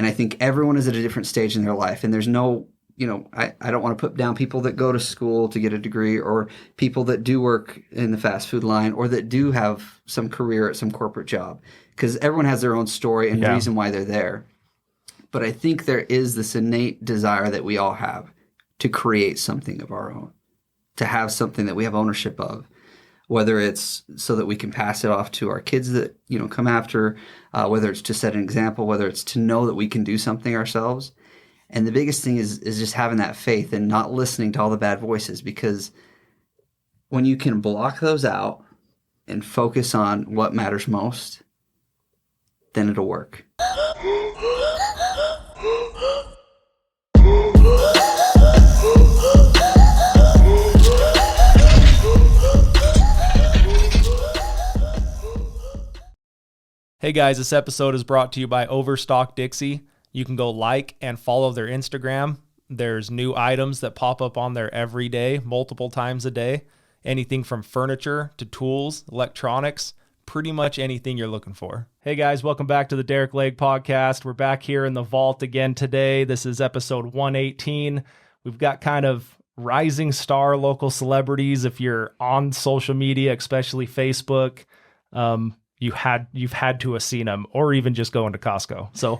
And I think everyone is at a different stage in their life. And there's no, I don't want to put down people that go to school to get a degree, or people that do work in the fast food line, or that do have some career at some corporate job, because everyone has their own story and reason why they're there. But I think there is this innate desire that we all have to create something of our own, to have something that we have ownership of, whether it's so that we can pass it off to our kids that, come after, whether it's to set an example, whether it's to know that we can do something ourselves. And the biggest thing is just having that faith and not listening to all the bad voices, because when you can block those out and focus on what matters most, then it'll work. Hey guys, this episode is brought to you by Overstock Dixie. You can go like and follow their Instagram. There's new items that pop up on there every day, multiple times a day. Anything from furniture to tools, electronics, pretty much anything you're looking for. Hey guys, welcome back to the Derick Lake Podcast. We're back here in the vault again today. This is episode 118. We've got kind of rising star local celebrities. If you're on social media, especially Facebook, you've had to have seen them, or even just going to Costco. So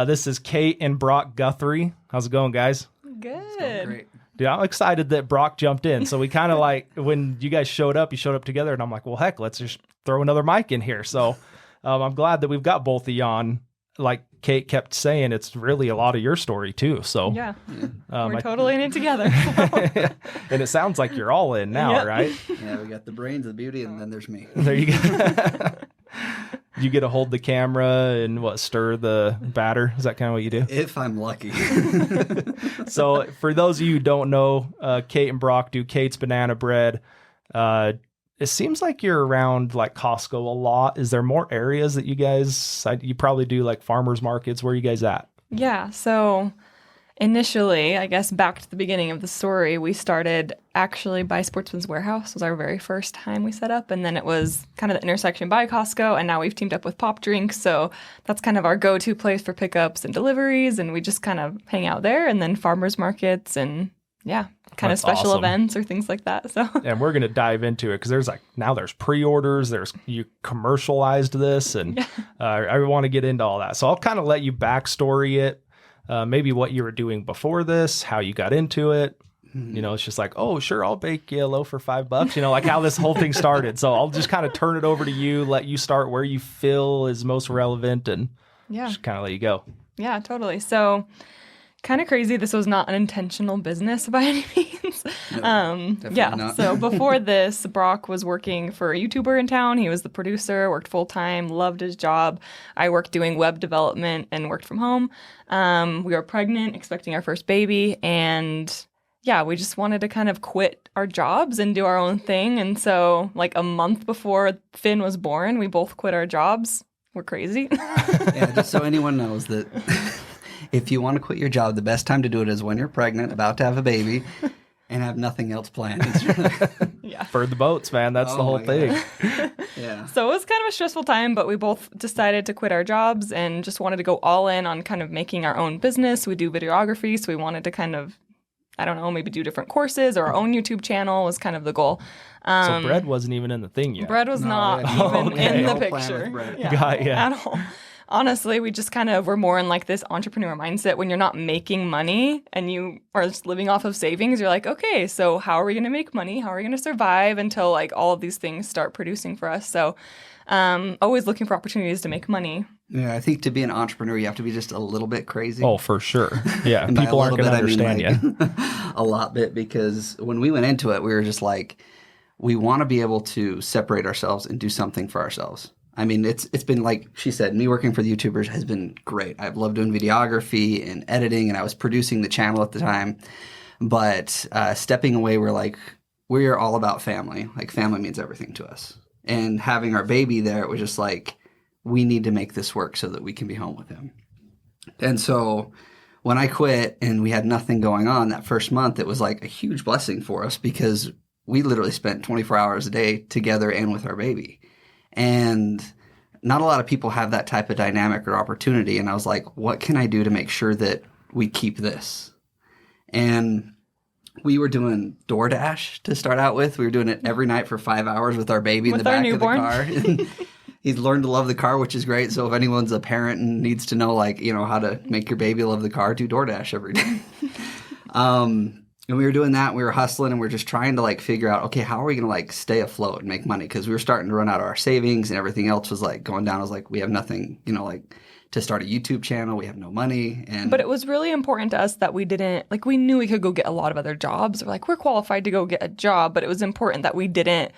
this is Kate and Brock Guthrie. How's it going, guys? Good. Great. Dude, I'm excited that Brock jumped in. So we kind of like, when you guys showed up, you showed up together, and I'm like, well, heck, let's just throw another mic in here. So I'm glad that we've got both of you on. Like Kate kept saying, it's really a lot of your story too. So yeah, we're totally in it together. And it sounds like you're all in now, right? Yeah, we got the brains, the beauty, and then there's me. There you go. You get to hold the camera and stir the batter? Is that kind of what you do? If I'm lucky. So for those of you who don't know, Kate and Brock do Kate's Banana Bread. It seems like you're around like Costco a lot. Is there more areas that you probably do like farmers markets? Where are you guys at? Yeah. So initially, I guess back to the beginning of the story, we started actually by Sportsman's Warehouse. It was our very first time we set up. And then it was kind of the intersection by Costco. And now we've teamed up with Pop Drinks. So that's kind of our go-to place for pickups and deliveries. And we just kind of hang out there, and then farmers markets and kind of special events or things like that. So and we're going to dive into it, because there's pre-orders, you commercialized this, and I want to get into all that. So I'll kind of let you backstory it, maybe what you were doing before this, how you got into it. It's just like, oh, sure, I'll bake you a loaf for $5, like how this whole thing started. So I'll just kind of turn it over to you, let you start where you feel is most relevant, and just kind of let you go. Yeah, totally. So kind of crazy. This was not an intentional business by any means. No, not. So before this, Brock was working for a YouTuber in town. He was the producer, worked full time, loved his job. I worked doing web development and worked from home. We were pregnant, expecting our first baby, and we just wanted to kind of quit our jobs and do our own thing. And so like a month before Finn was born, we both quit our jobs. We're crazy. Yeah, just so anyone knows that if you want to quit your job, the best time to do it is when you're pregnant, about to have a baby, and have nothing else planned. For the boats, man. That's the whole thing. Yeah. So it was kind of a stressful time, but we both decided to quit our jobs and just wanted to go all in on kind of making our own business. We do videography, so we wanted to kind of, maybe do different courses, or our own YouTube channel was kind of the goal. So bread wasn't even in the thing yet. Bread was not even in the picture. At all. Honestly, we just kind of were more in like this entrepreneur mindset. When you're not making money and you are just living off of savings, you're like, okay, so how are we going to make money? How are we going to survive until like all of these things start producing for us? So always looking for opportunities to make money. Yeah, I think to be an entrepreneur, you have to be just a little bit crazy. Oh, for sure. Yeah, people aren't going to understand you. A lot bit, because when we went into it, we were just like, we want to be able to separate ourselves and do something for ourselves. I mean, it's been, like she said, me working for the YouTubers has been great. I've loved doing videography and editing, and I was producing the channel at the time. But stepping away, we're all about family. Like, family means everything to us. And having our baby there, it was just like, we need to make this work so that we can be home with him. And so when I quit and we had nothing going on that first month, it was like a huge blessing for us, because we literally spent 24 hours a day together and with our baby. And not a lot of people have that type of dynamic or opportunity. And I was like, what can I do to make sure that we keep this? And we were doing DoorDash to start out with. We were doing it every night for 5 hours with our baby in the back of the car. And he's learned to love the car, which is great. So if anyone's a parent and needs to know, like, you know, how to make your baby love the car, do DoorDash every day. And we were doing that. And we were hustling, and we are just trying to like figure out, okay, how are we going to like stay afloat and make money? Because we were starting to run out of our savings, and everything else was like going down. I was like, we have nothing, you know, like to start a YouTube channel. We have no money. But it was really important to us that we didn't, like, we knew we could go get a lot of other jobs. We're like, we're qualified to go get a job, but it was important that we didn't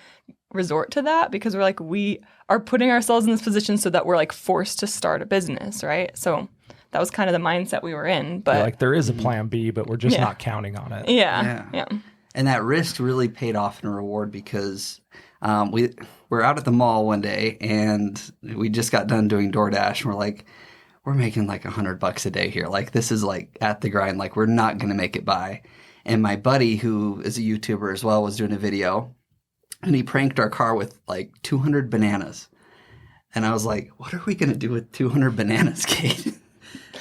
resort to that, because we're like, we are putting ourselves in this position so that we're like forced to start a business, right? So that was kind of the mindset we were in. But like, there is a plan B, but we're just not counting on it. Yeah. And that risk really paid off in a reward, because we're out at the mall one day, and we just got done doing DoorDash, and we're like, we're making like $100 a day here. Like, this is like at the grind. Like, we're not going to make it by. And my buddy, who is a YouTuber as well, was doing a video, and he pranked our car with like 200 bananas. And I was like, what are we going to do with 200 bananas, Kate?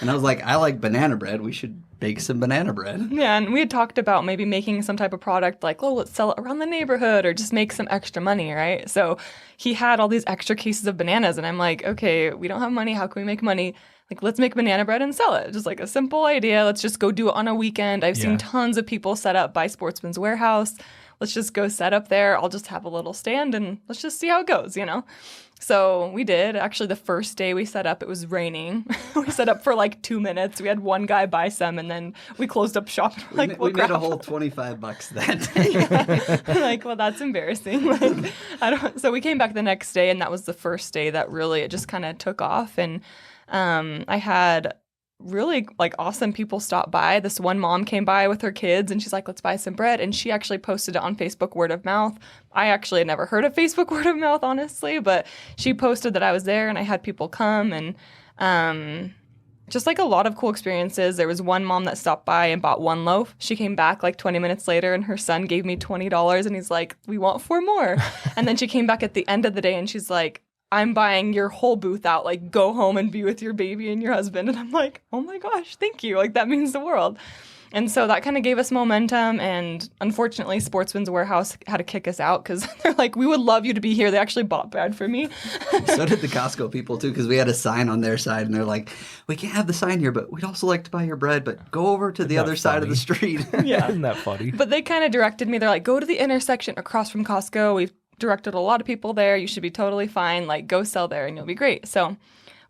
And I was like, I like banana bread. We should bake some banana bread. Yeah, and we had talked about maybe making some type of product like, oh, let's sell it around the neighborhood or just make some extra money, right? So he had all these extra cases of bananas, and I'm like, okay, we don't have money. How can we make money? Like, let's make banana bread and sell it. Just like a simple idea. Let's just go do it on a weekend. I've seen tons of people set up by Sportsman's Warehouse. Let's just go set up there. I'll just have a little stand, and let's just see how it goes, you know? So we did. Actually, the first day we set up, it was raining. We set up for like 2 minutes. We had one guy buy some, and then we closed up shop. Like, we made a whole $25 that day. Like, well, that's embarrassing. Like, So we came back the next day, and that was the first day that really it just kind of took off. And I had really like awesome people stop by. This one mom came by with her kids, and she's like, let's buy some bread. And she actually posted it on Facebook word of mouth. I actually had never heard of Facebook word of mouth, honestly, but she posted that I was there, and I had people come, and just like a lot of cool experiences. There was one mom that stopped by and bought one loaf. She came back like 20 minutes later, and her son gave me $20, and he's like, we want 4 more. And then she came back at the end of the day, and she's like, I'm buying your whole booth out, like, go home and be with your baby and your husband. And I'm like, oh my gosh, thank you. Like, that means the world. And so that kind of gave us momentum. And unfortunately, Sportsman's Warehouse had to kick us out, because they're like, we would love you to be here. They actually bought bread for me. So did the Costco people, too, because we had a sign on their side, and they're like, we can't have the sign here, but we'd also like to buy your bread, but go over to the other side of the street. Yeah. Isn't that funny? But they kind of directed me. They're like, go to the intersection across from Costco. We've directed a lot of people there. You should be totally fine. Like, go sell there and you'll be great. So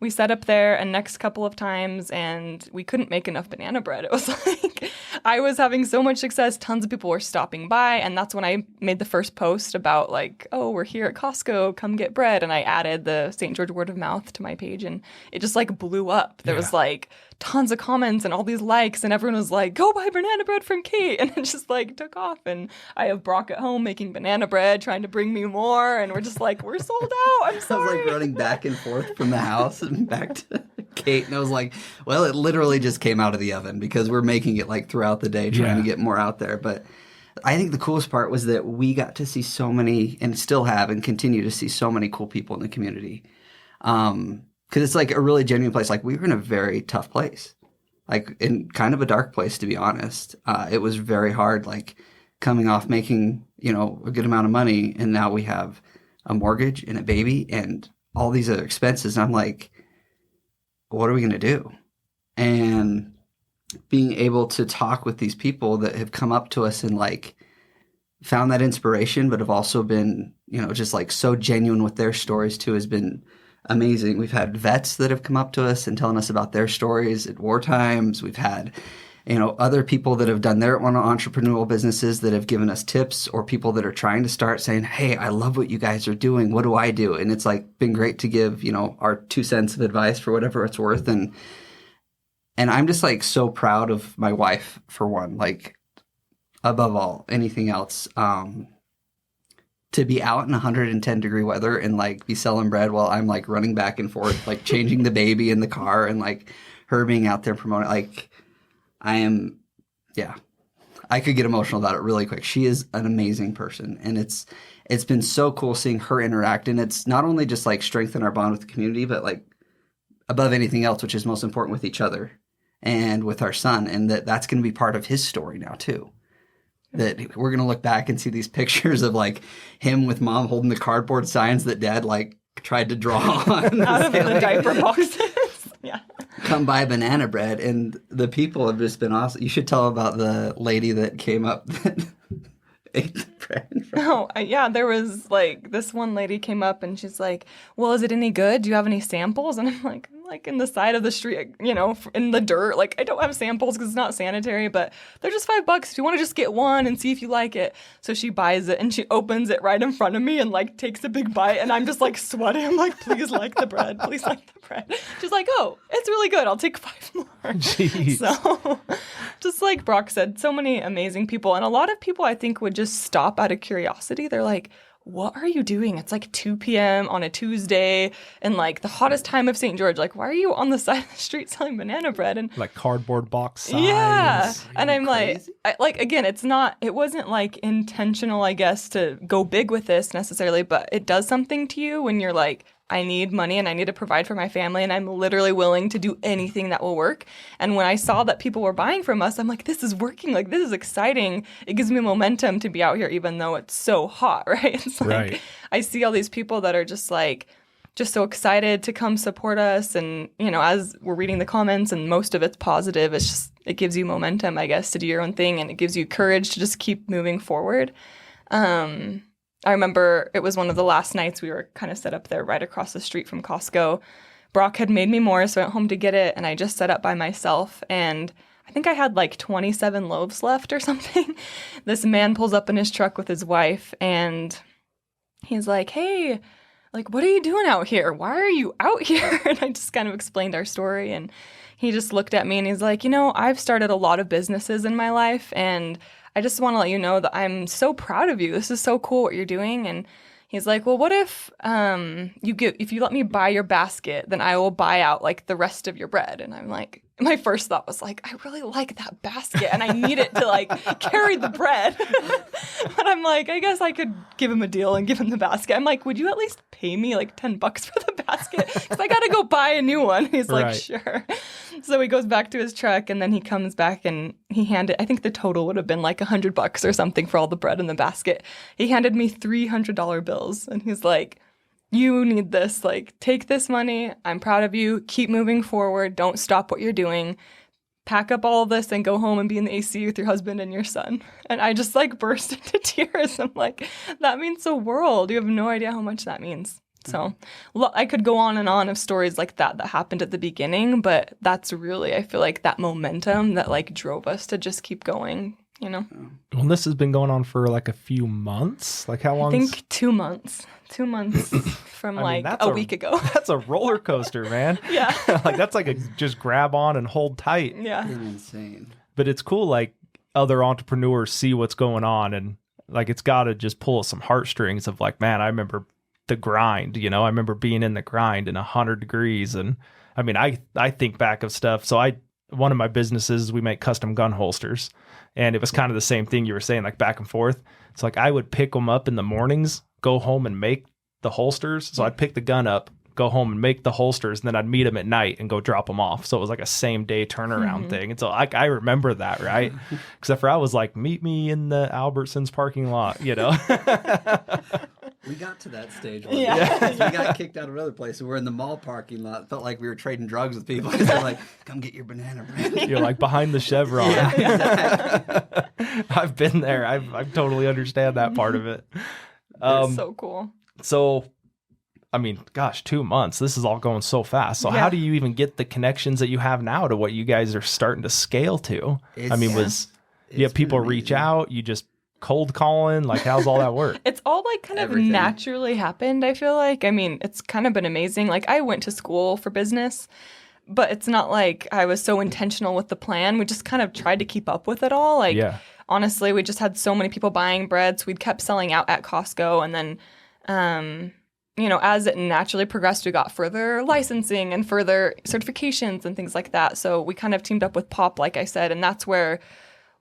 we set up there a next couple of times, and we couldn't make enough banana bread. It was like, I was having so much success. Tons of people were stopping by. And that's when I made the first post about like, oh, we're here at Costco, come get bread. And I added the St. George word of mouth to my page, and it just like blew up. There was like tons of comments and all these likes, and everyone was like, go buy banana bread from Kate. And it just like took off. And I have Brock at home making banana bread, trying to bring me more. And we're just like, we're sold out. I'm sorry. I was like running back and forth from the house and back to Kate. And I was like, well, it literally just came out of the oven, because we're making it like throughout the day, trying to get more out there. But I think the coolest part was that we got to see so many, and still have and continue to see so many cool people in the community. Because it's like a really genuine place. Like, we were in a very tough place, like in kind of a dark place, to be honest. It was very hard, like coming off making, you know, a good amount of money, and now we have a mortgage and a baby and all these other expenses. And I'm like, what are we going to do? And being able to talk with these people that have come up to us and like found that inspiration, but have also been, you know, just like so genuine with their stories too, has been amazing. We've had vets that have come up to us and telling us about their stories at war times. We've had, you know, other people that have done their own entrepreneurial businesses that have given us tips, or people that are trying to start saying, hey, I love what you guys are doing. What do I do? And it's like been great to give, you know, our 2 cents of advice for whatever it's worth. And I'm just like so proud of my wife, for one, like above all, anything else, to be out in 110-degree weather and like be selling bread while I'm like running back and forth, like changing the baby in the car, and like her being out there promoting. Like, I I could get emotional about it really quick. She is an amazing person, and it's been so cool seeing her interact. And it's not only just like strengthen our bond with the community, but like above anything else, which is most important, with each other and with our son. And that's going to be part of his story now too. That we're going to look back and see these pictures of like him with mom holding the cardboard signs that dad like tried to draw on out of the diaper boxes. Yeah. Come buy banana bread. And the people have just been awesome. You should tell about the lady that came up that ate the bread. Yeah, there was like this one lady came up and she's like, well, is it any good? Do you have any samples? And I'm like in the side of the street, you know, in the dirt. Like, I don't have samples because it's not sanitary, but they're just $5 if you want to just get one and see if you like it. So she buys it and she opens it right in front of me and like takes a big bite. And I'm just like sweating. I'm like, please like the bread. Please like the bread. She's like, oh, it's really good. I'll take 5 more. Jeez. So just like Brock said, so many amazing people. And a lot of people I think would just stop out of curiosity. They're like, what are you doing? It's like 2 p.m. on a Tuesday and like the hottest time of St. George. Like, why are you on the side of the street selling banana bread? And Like cardboard box signs. yeah. And I'm crazy? like, again, it wasn't like intentional, I guess, to go big with this necessarily, but it does something to you when you're like, I need money and I need to provide for my family and I'm literally willing to do anything that will work. And when I saw that people were buying from us, I'm like, this is working. Like, this is exciting. It gives me momentum to be out here even though it's so hot, right? It's like, Right. I see all these people that are just so excited to come support us. And, you know, as we're reading the comments and most of it's positive, it gives you momentum, I guess, to do your own thing. And it gives you courage to just keep moving forward. I remember it was one of the last nights we were kind of set up there right across the street from Costco. Brock had made me more, so I went home to get it, and I just set up by myself, and I think I had like 27 loaves left or something. This man pulls up in his truck with his wife, and he's like, hey, like, what are you doing out here? Why are you out here? And I just kind of explained our story, and he just looked at me, and he's like, you know, I've started a lot of businesses in my life, and I just want to let you know that I'm so proud of you. This is so cool what you're doing. And he's like, well, what if if you let me buy your basket, then I will buy out like the rest of your bread. And I'm like, my first thought was like, I really like that basket and I need it to like carry the bread. But I'm like, I guess I could give him a deal and give him the basket. I'm like, would you at least pay me like $10 for the basket? Because I got to go buy a new one. He's like, Right. sure. So he goes back to his truck and then he comes back and he handed, I think the total would have been like $100 or something for all the bread in the basket. He handed me $300 bills and he's like, you need this, like, take this money. I'm proud of you. Keep moving forward. Don't stop what you're doing. Pack up all of this and go home and be in the AC with your husband and your son. And I just like burst into tears. I'm like, that means the world. You have no idea how much that means. So I could go on and on of stories like that happened at the beginning, but that's really, I feel like that momentum that like drove us to just keep going, you know? Well, this has been going on for like a few months. Like how long? I think 2 months. 2 months from like that's a week ago. That's a roller coaster, man. Yeah. Like that's like a just grab on and hold tight. Yeah. Insane. But it's cool, like other entrepreneurs see what's going on and like it's got to just pull at some heartstrings of like, man, I remember the grind, you know, I remember being in the grind in 100 degrees. And I mean, I think back of stuff. So one of my businesses, we make custom gun holsters and it was kind of the same thing you were saying, like back and forth. It's like I would pick them up in the mornings, go home and make the holsters. So I'd pick the gun up, go home and make the holsters, and then I'd meet them at night and go drop them off. So it was like a same day turnaround thing. And so I remember that, right? Except for I was like, meet me in the Albertsons parking lot, you know? We got to that stage. Yeah. We got kicked out of another place. And we're in the mall parking lot. It felt like we were trading drugs with people. They're like, come get your banana bread. You're like behind the Chevron. Yeah, exactly. I've been there. I totally understand that part of it. It's so cool. So, I mean, gosh, 2 months. This is all going so fast. So Yeah. how do you even get the connections that you have now to what you guys are starting to scale to? I mean, you have people been reach amazing. out, you just cold calling? Like, how's all that work? It's all like kind of Everything. naturally happened, I feel like. I mean, it's kind of been amazing. Like I went to school for business, but it's not like I was so intentional with the plan. We just kind of tried to keep up with it all. Like Yeah. honestly, we just had so many people buying bread, so we kept selling out at Costco. And then, you know, as it naturally progressed, we got further licensing and further certifications and things like that. So we kind of teamed up with Pop, like I said, and that's where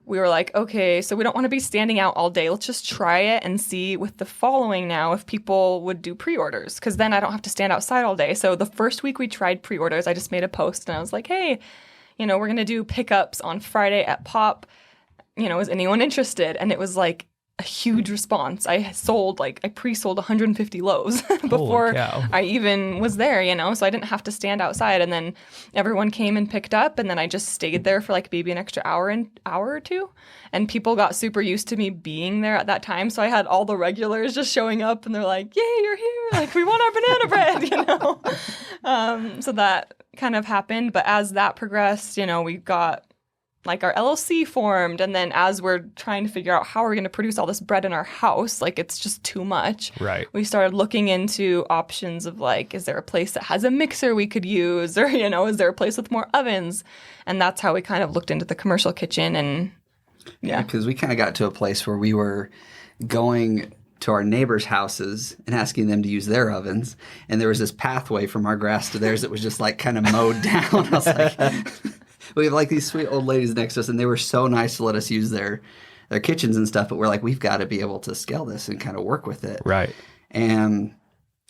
we were like, okay, so we don't want to be standing out all day. Let's just try it and see with the following now if people would do pre-orders, because then I don't have to stand outside all day. So the first week we tried pre-orders, I just made a post and I was like, hey, we're going to do pickups on Friday at Pop. Is anyone interested? And it was like a huge response. I pre-sold 150 loaves before I even was there, so I didn't have to stand outside. And then everyone came and picked up, and then I just stayed there for like maybe an extra hour or two. And people got super used to me being there at that time. So I had all the regulars just showing up, and they're like, yay, you're here. Like, we want our banana bread, So that kind of happened. But as that progressed, we got like our LLC formed, and then as we're trying to figure out how we're going to produce all this bread in our house, like it's just too much. Right. We started looking into options of like, is there a place that has a mixer we could use, or is there a place with more ovens? And that's how we kind of looked into the commercial kitchen. And because we kind of got to a place where we were going to our neighbors' houses and asking them to use their ovens, and there was this pathway from our grass to theirs that was just like kind of mowed down. I was like. We have like these sweet old ladies next to us, and they were so nice to let us use their kitchens and stuff. But we're like, we've got to be able to scale this and kind of work with it. Right. And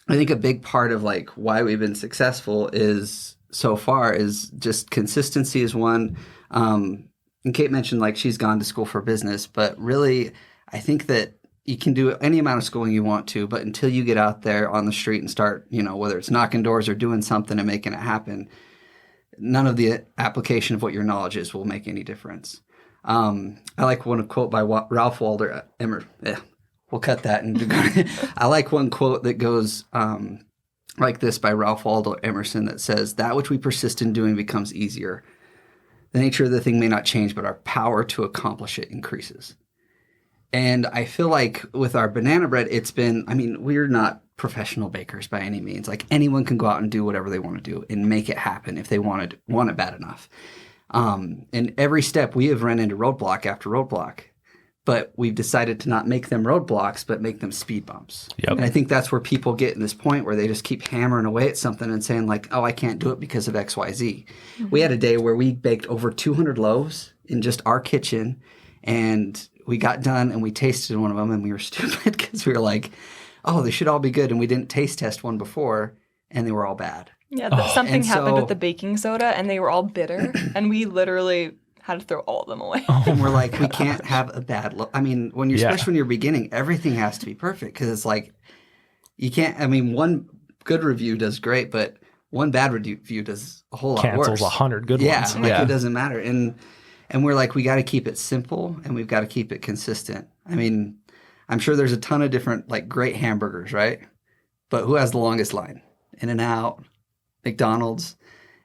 I think a big part of like why we've been successful is so far is just consistency is one. And Kate mentioned like she's gone to school for business, but really I think that you can do any amount of schooling you want to, but until you get out there on the street and start, whether it's knocking doors or doing something and making it happen, none of the application of what your knowledge is will make any difference. I like one quote by Ralph Waldo Emerson. We'll cut that. I like one quote that goes like this by Ralph Waldo Emerson that says, "That which we persist in doing becomes easier. The nature of the thing may not change, but our power to accomplish it increases." And I feel like with our banana bread, we're not professional bakers by any means. Like anyone can go out and do whatever they want to do and make it happen if they want it bad enough. And every step we have run into roadblock after roadblock, but we've decided to not make them roadblocks, but make them speed bumps. Yep. And I think that's where people get in this point where they just keep hammering away at something and saying like, oh, I can't do it because of X, Y, Z. Mm-hmm. We had a day where we baked over 200 loaves in just our kitchen, and we got done and we tasted one of them, and we were stupid because we were like, oh, they should all be good. And we didn't taste test one before, and they were all bad. Yeah, something happened with the baking soda, and they were all bitter, and we literally had to throw all of them away. And we're like, we can't have a bad loaf. Especially when you're beginning, everything has to be perfect, because it's like, you can't, one good review does great, but one bad review does a whole lot worse. Cancels 100 good ones. It doesn't matter. And we're like, we got to keep it simple, and we've got to keep it consistent. I'm sure there's a ton of different, like, great hamburgers, right? But who has the longest line? In-N-Out, McDonald's.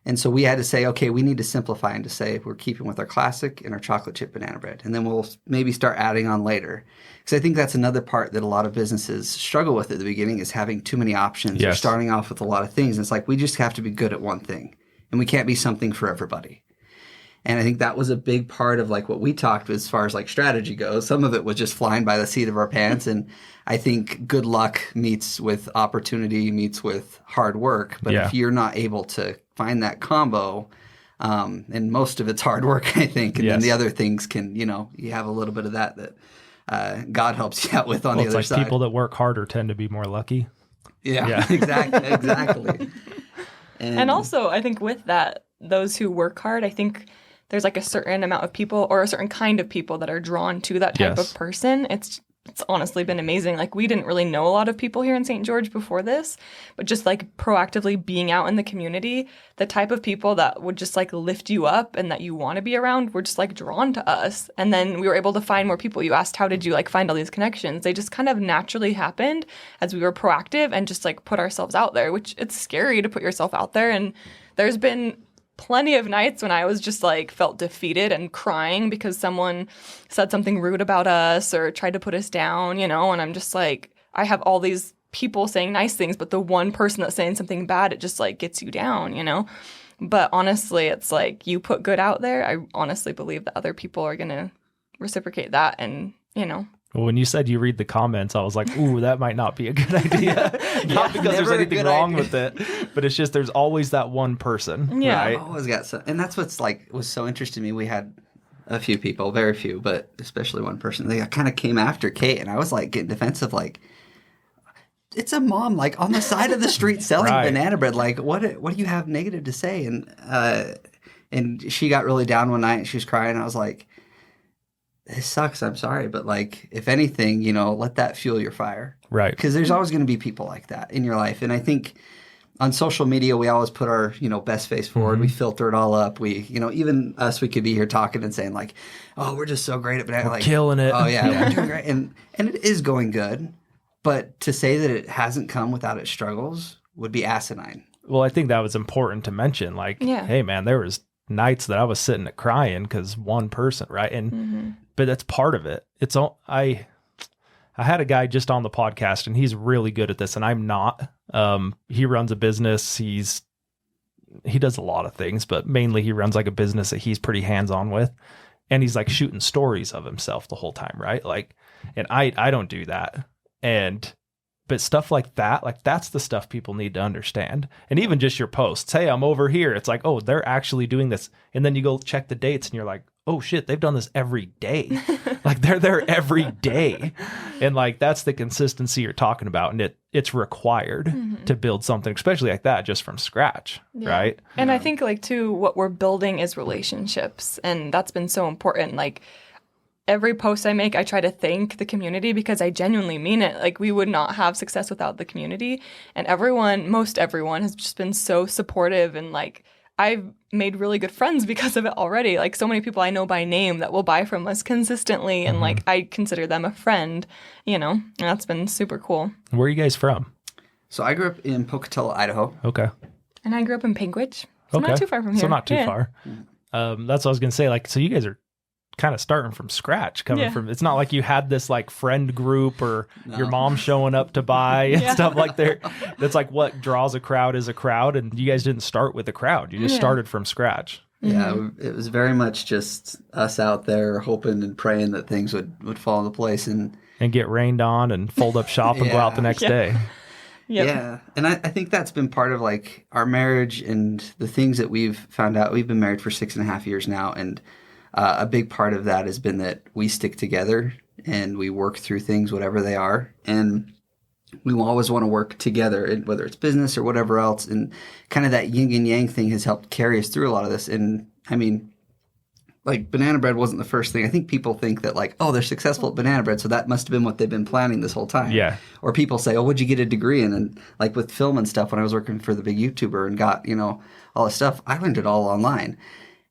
And so we had to say, okay, we need to simplify and to say we're keeping with our classic and our chocolate chip banana bread. And then we'll maybe start adding on later. Because I think that's another part that a lot of businesses struggle with at the beginning, is having too many options. Yes. Or starting off with a lot of things. And it's like, we just have to be good at one thing. And we can't be something for everybody. And I think that was a big part of like what we talked as far as like strategy goes. Some of it was just flying by the seat of our pants. And I think good luck meets with opportunity, meets with hard work. But if you're not able to find that combo, and most of it's hard work, I think. And then the other things can, you have a little bit of that God helps you out with on the other side. People that work harder tend to be more lucky. Yeah. Exactly. And also, I think with that, those who work hard, I think there's like a certain amount of people or a certain kind of people that are drawn to that type of person. It's honestly been amazing. Like, we didn't really know a lot of people here in St. George before this, but just like proactively being out in the community, the type of people that would just like lift you up and that you want to be around were just like drawn to us. And then we were able to find more people. You asked, how did you like find all these connections? They just kind of naturally happened as we were proactive and just like put ourselves out there, which it's scary to put yourself out there. And there's been plenty of nights when I was just like felt defeated and crying because someone said something rude about us or tried to put us down, and I'm just like, I have all these people saying nice things, but the one person that's saying something bad, it just like gets you down, But honestly, it's like, you put good out there, I honestly believe that other people are going to reciprocate that. And, Well, when you said you read the comments, I was like, ooh, that might not be a good idea. Not because there's anything wrong with it, but it's just there's always that one person, right? Always got some, and that's what's like was so interesting to me. We had a few people, very few, but especially one person. They kind of came after Kate, and I was like getting defensive, like, it's a mom like on the side of the street selling Right. banana bread. Like, what do you have negative to say? And she got really down one night and she was crying. I was like, this sucks. I'm sorry. But like, if anything, let that fuel your fire. Right. Because there's always going to be people like that in your life. And I think on social media, we always put our, best face forward. We filter it all up. We, even us, we could be here talking and saying like, oh, we're just so great at banana. Like, killing it. Oh yeah, we're doing great. And it is going good. But to say that it hasn't come without its struggles would be asinine. Well, I think that was important to mention. Like, hey, man, there was nights that I was sitting at crying because one person, right? And but that's part of it. It's all I had a guy just on the podcast, and he's really good at this, and I'm not. He runs a business. He does a lot of things, but mainly he runs like a business that he's pretty hands-on with, and he's like shooting stories of himself the whole time, right? Like, and I don't do that. But stuff like that, like that's the stuff people need to understand. And even just your posts, hey, I'm over here. It's like, oh, they're actually doing this. And then you go check the dates and you're like, oh shit, they've done this every day. Like they're there every day. And like, that's the consistency you're talking about. And it's required to build something, especially like that, just from scratch. Right. And I think like too, what we're building is relationships. And that's been so important. Like, every post I make, I try to thank the community because I genuinely mean it. Like, we would not have success without the community. And most everyone has just been so supportive. And like, I've made really good friends because of it already. Like, so many people I know by name that will buy from us consistently. And like, I consider them a friend, and that's been super cool. Where are you guys from? So I grew up in Pocatello, Idaho. Okay. And I grew up in Pinkwich. So not too far from here. So not too far. That's what I was going to say. Like, so you guys are kind of starting from scratch, from, it's not like you had this like friend group or your mom showing up to buy and stuff like that. That's like what draws a crowd is a crowd. And you guys didn't start with a crowd. You just started from scratch. Yeah, it was very much just us out there hoping and praying that things would fall into place and get rained on and fold up shop and go out the next day. Yep. Yeah. And I think that's been part of like our marriage and the things that we've found out. We've been married for 6.5 years now. And a big part of that has been that we stick together and we work through things, whatever they are. And we always want to work together, whether it's business or whatever else. And kind of that yin and yang thing has helped carry us through a lot of this. And I mean, like banana bread wasn't the first thing. I think people think that like, oh, they're successful at banana bread, so that must have been what they've been planning this whole time. Yeah. Or people say, oh, what'd you get a degree in? And like with film and stuff, when I was working for the big YouTuber and got, all this stuff, I learned it all online.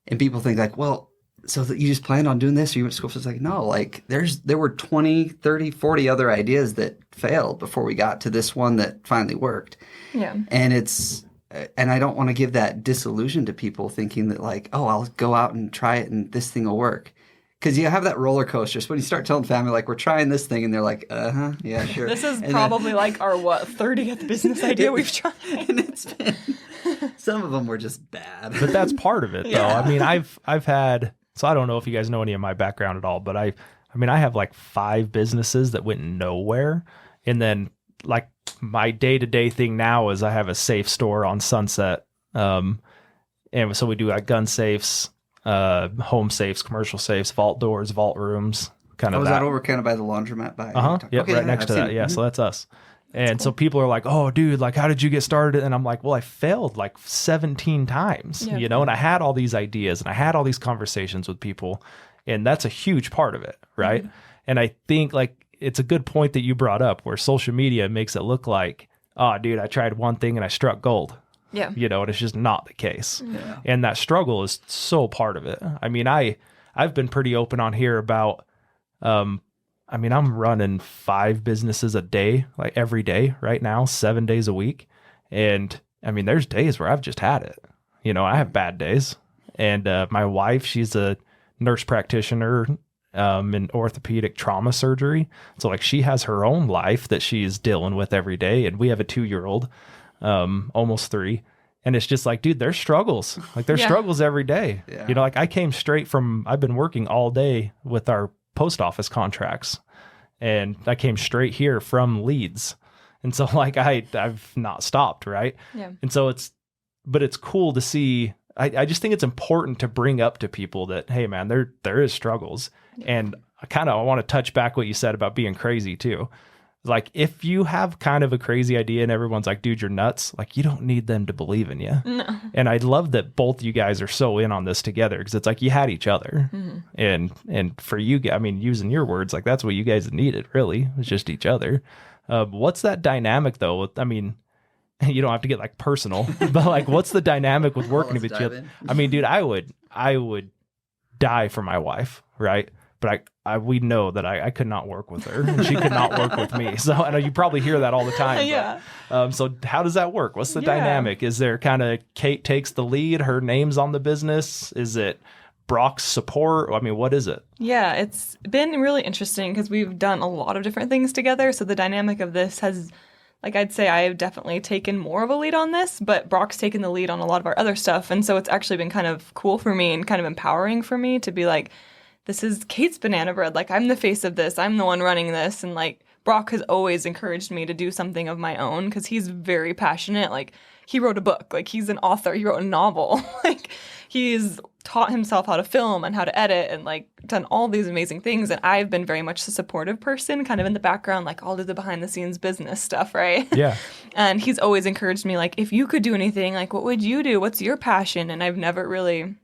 And people think like, well, so that you just planned on doing this or you went to school? So it's like, no, like there were 20, 30, 40 other ideas that failed before we got to this one that finally worked. Yeah. And I don't want to give that disillusion to people thinking that like, oh, I'll go out and try it and this thing will work. Because you have that roller coaster. So when you start telling family, like, we're trying this thing, and they're like, yeah, sure. This is probably like our, 30th business idea we've tried. And it's been, some of them were just bad. But that's part of it, though. Yeah. I mean, I've had, so I don't know if you guys know any of my background at all, but I have like 5 businesses that went nowhere. And then like my day-to-day thing now is I have a safe store on Sunset. And so we do like gun safes, home safes, commercial safes, vault doors, vault rooms, kind of that. Was that over kind of by the laundromat? Yeah, okay, right next to that. Yeah, so that's us. And so people are like, oh, dude, like, how did you get started? And I'm like, well, I failed like 17 times, and I had all these ideas and I had all these conversations with people. And that's a huge part of it, right? Mm-hmm. And I think like it's a good point that you brought up where social media makes it look like, oh, dude, I tried one thing and I struck gold. Yeah. And it's just not the case. Yeah. And that struggle is so part of it. I mean, I've been pretty open on here about, I'm running 5 businesses a day, like every day right now, 7 days a week. And I mean, there's days where I've just had it. I have bad days. And my wife, she's a nurse practitioner in orthopedic trauma surgery. So like she has her own life that she's dealing with every day. And we have a 2-year-old, almost 3. And it's just like, dude, there's struggles. Like there's struggles every day. Yeah. Like I came straight from, I've been working all day with our post office contracts, and I came straight here from Leeds. And so like I've not stopped. Right. Yeah. And so it's cool to see I just think it's important to bring up to people that, hey man, there is struggles. And I want to touch back what you said about being crazy too. Like if you have kind of a crazy idea and everyone's like, dude, you're nuts. Like you don't need them to believe in you. No. And I love that both you guys are so in on this together, because it's like you had each other. And for you, I mean, using your words, like that's what you guys needed really. It was just each other. What's that dynamic though? I mean, you don't have to get like personal, but like, what's the dynamic with working with each other? I mean, dude, I would die for my wife, right? But we know that I could not work with her, and she could not work with me. So I know you probably hear that all the time. Yeah. But, so how does that work? What's the dynamic? Is there kind of Kate takes the lead, her name's on the business? Is it Brock's support? I mean, what is it? Yeah, it's been really interesting because we've done a lot of different things together. So the dynamic of this has, like I'd say I've definitely taken more of a lead on this, but Brock's taken the lead on a lot of our other stuff. And so it's actually been kind of cool for me and kind of empowering for me to be like, this is Kate's banana bread. Like, I'm the face of this. I'm the one running this. And, like, Brock has always encouraged me to do something of my own because he's very passionate. Like, he wrote a book. Like, he's an author. He wrote a novel. Like, he's taught himself how to film and how to edit and, like, done all these amazing things. And I've been very much the supportive person, kind of in the background, like, I'll do the behind-the-scenes business stuff, right? Yeah. And he's always encouraged me, like, if you could do anything, like, what would you do? What's your passion? And I've never really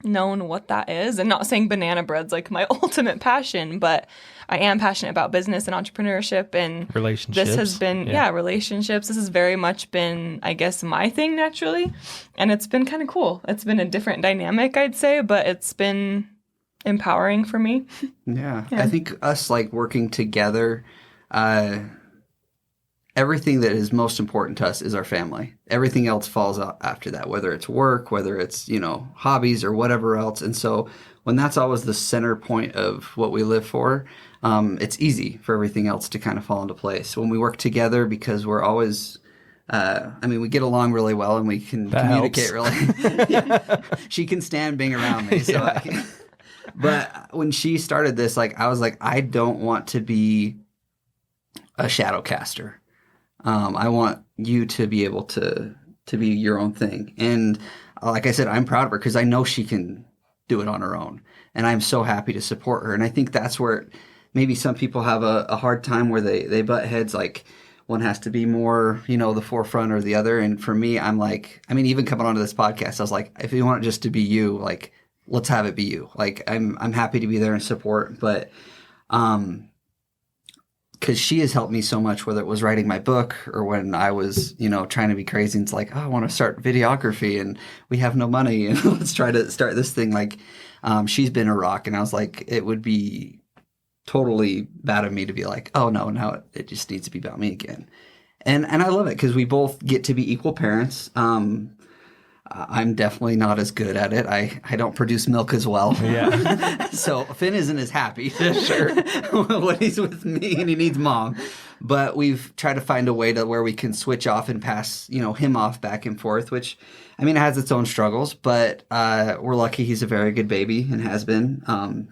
known what that is, and not saying banana bread's like my ultimate passion, but I am passionate about business and entrepreneurship and relationships. This has been relationships. This has very much been, I guess, my thing naturally, and it's been kind of cool. It's been a different dynamic, I'd say, but it's been empowering for me. Yeah. I think us like working together, everything that is most important to us is our family. Everything else falls out after that, whether it's work, whether it's, hobbies or whatever else. And so when that's always the center point of what we live for, it's easy for everything else to kind of fall into place. When we work together, because we're always, we get along really well and we can communicate really. Yeah. She can stand being around me. So but when she started this, I was like, I don't want to be a shadow caster. I want you to be able to be your own thing. And like I said, I'm proud of her because I know she can do it on her own. And I'm so happy to support her. And I think that's where maybe some people have a hard time where they butt heads, like one has to be more, the forefront or the other. And for me, I'm like, even coming onto this podcast, I was like, if you want it just to be you, like, let's have it be you. Like, I'm happy to be there and support. But, because she has helped me so much, whether it was writing my book or when I was, trying to be crazy. And it's like, oh, I want to start videography and we have no money and let's try to start this thing. Like, she's been a rock. And I was like, it would be totally bad of me to be like, oh no, now it just needs to be about me again. And I love it because we both get to be equal parents. I'm definitely not as good at it. I don't produce milk as well. Yeah. So Finn isn't as happy sure when he's with me and he needs mom. But we've tried to find a way to where we can switch off and pass, him off back and forth, which it has its own struggles, but we're lucky he's a very good baby and has been.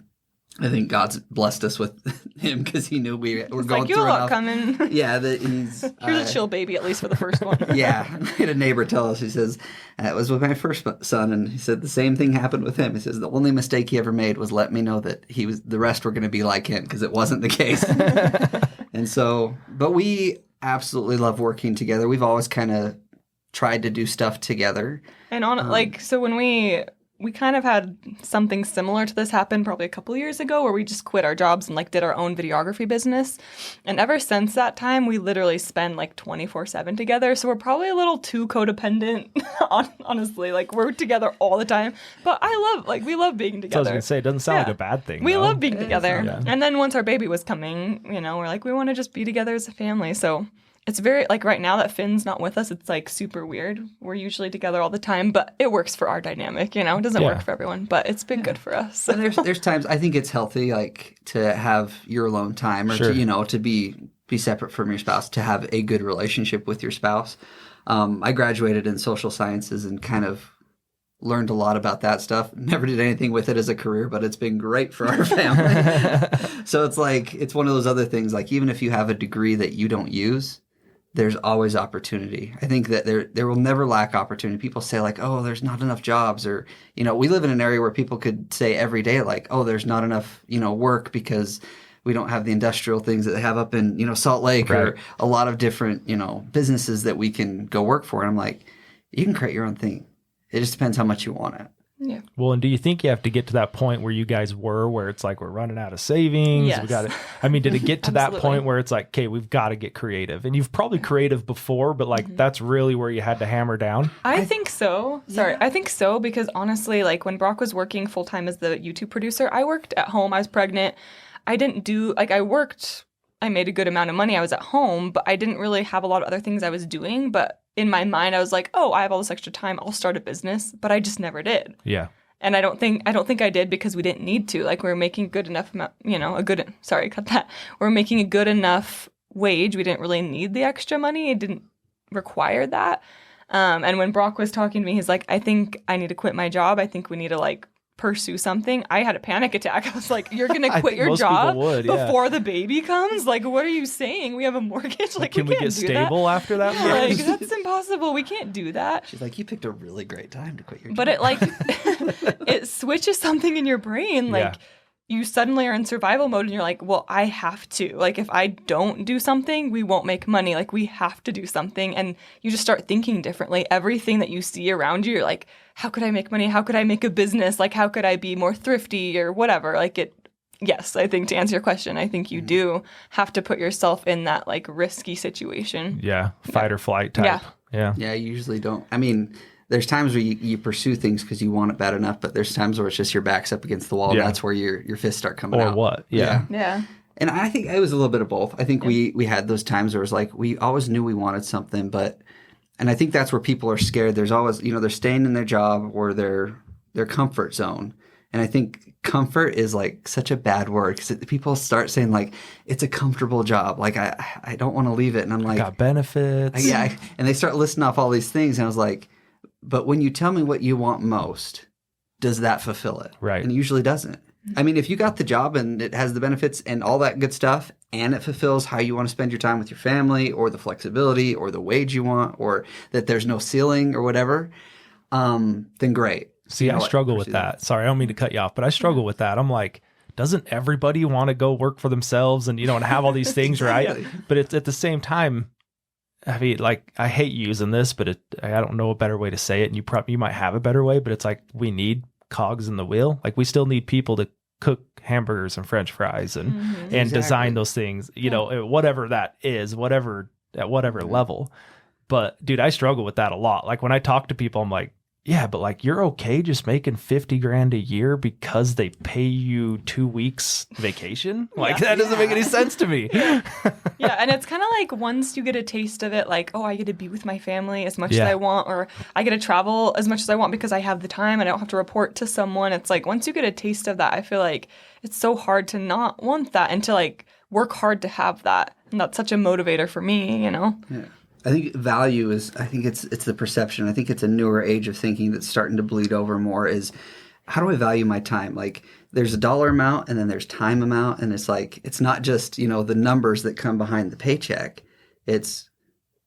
I think God's blessed us with him because he knew we were going through enough. Coming. Yeah, he's here's a chill baby, at least for the first one. Yeah, I had a neighbor tell us. He says it was with my first son, and he said the same thing happened with him. He says the only mistake he ever made was let me know that the rest were going to be like him because it wasn't the case. And so, but we absolutely love working together. We've always kind of tried to do stuff together. And so when we kind of had something similar to this happen probably a couple of years ago where we just quit our jobs and did our own videography business. And ever since that time, we literally spend 24/7 together. So we're probably a little too codependent, honestly. We're together all the time. But we love being together. So I was going to say, it doesn't sound like a bad thing. We love being together. Yeah. And then once our baby was coming, we're like, we want to just be together as a family. So it's very, right now that Finn's not with us, it's, super weird. We're usually together all the time, but it works for our dynamic, It doesn't work for everyone, but it's been good for us. So. And there's times I think it's healthy, to have your alone time or to be separate from your spouse, to have a good relationship with your spouse. I graduated in social sciences and kind of learned a lot about that stuff. Never did anything with it as a career, but it's been great for our family. So it's one of those other things, even if you have a degree that you don't use, there's always opportunity. I think that there will never lack opportunity. People say like, oh, there's not enough jobs, or, we live in an area where people could say every day like, oh, there's not enough, work because we don't have the industrial things that they have up in, Salt Lake, Right. or a lot of different, businesses that we can go work for. And I'm like, you can create your own thing. It just depends how much you want it. Yeah. Well, and do you think you have to get to that point where you guys were, where it's like, we're running out of savings? Yes. We got to, did it get to that Absolutely. point where it's like, okay, we've got to get creative? And you've probably creative before, but like, that's really where you had to hammer down. I think so. Sorry. I think so, because honestly, like when Brock was working full time as the YouTube producer, I worked at home. I was pregnant. I didn't do, like I made a good amount of money. I was at home, but I didn't really have a lot of other things I was doing. But in my mind, I was like, oh, I have all this extra time. I'll start a business. But I just never did. Yeah. And I don't think I did because we didn't need to. Like we were making good enough amount, cut that. We're making a good enough wage. We didn't really need the extra money. It didn't require that. And when Brock was talking to me, he's like, I think I need to quit my job. I think we need to like pursue something. I had a panic attack. I was like, you're going to quit your most job people would, yeah. before the baby comes? Like, what are you saying? We have a mortgage. Like, Can we get do stable after that? that. Like, that's impossible. We can't do that. She's like, you picked a really great time to quit your job. But it like, it switches something in your brain. Like, Yeah. you suddenly are in survival mode and you're like, well, I have to. Like, if I don't do something, we won't make money. Like, we have to do something. And you just start thinking differently. Everything that you see around you, you're like, how could I make money? How could I make a business? Like, how could I be more thrifty or whatever? Like, yes, I think to answer your question, I think you do have to put yourself in that, like, risky situation. Yeah. Fight or flight type. Yeah. Yeah. Yeah, you usually don't. There's times where you pursue things because you want it bad enough, but there's times where it's just your back's up against the wall. Yeah. That's where your fists start coming Or out. what? Yeah. Yeah. And I think it was a little bit of both. I think we had those times where it was like we always knew we wanted something, and I think that's where people are scared. There's always, they're staying in their job or their comfort zone. And I think comfort is like such a bad word because people start saying like, it's a comfortable job. Like, I don't want to leave it. And I'm like, Got benefits. and they start listing off all these things. And I was like, but when you tell me what you want most, does that fulfill it? Right. And it usually doesn't. If you got the job and it has the benefits and all that good stuff, and it fulfills how you want to spend your time with your family, or the flexibility, or the wage you want, or that there's no ceiling or whatever, then great. See, I struggle with that. Sorry, I don't mean to cut you off, but I struggle with that. I'm like, doesn't everybody want to go work for themselves and, and have all these things, Exactly. right? But it's at the same time, I hate using this, but I don't know a better way to say it. And you might have a better way, but it's like, we need cogs in the wheel. Like, we still need people to cook hamburgers and French fries and design those things, whatever that is, at whatever level. But dude, I struggle with that a lot. Like, when I talk to people, I'm like, yeah, but like, you're okay just making $50,000 a year because they pay you 2 weeks vacation? Like, that doesn't make any sense to me. Yeah, and it's kind of like once you get a taste of it, like, oh, I get to be with my family as much as I want, or I get to travel as much as I want because I have the time and I don't have to report to someone. It's like, once you get a taste of that, I feel like it's so hard to not want that and to like work hard to have that. And that's such a motivator for me, Yeah. I think value is, it's the perception. I think it's a newer age of thinking that's starting to bleed over more is, how do I value my time? Like, there's a dollar amount and then there's time amount. And it's like, it's not just, the numbers that come behind the paycheck. It's,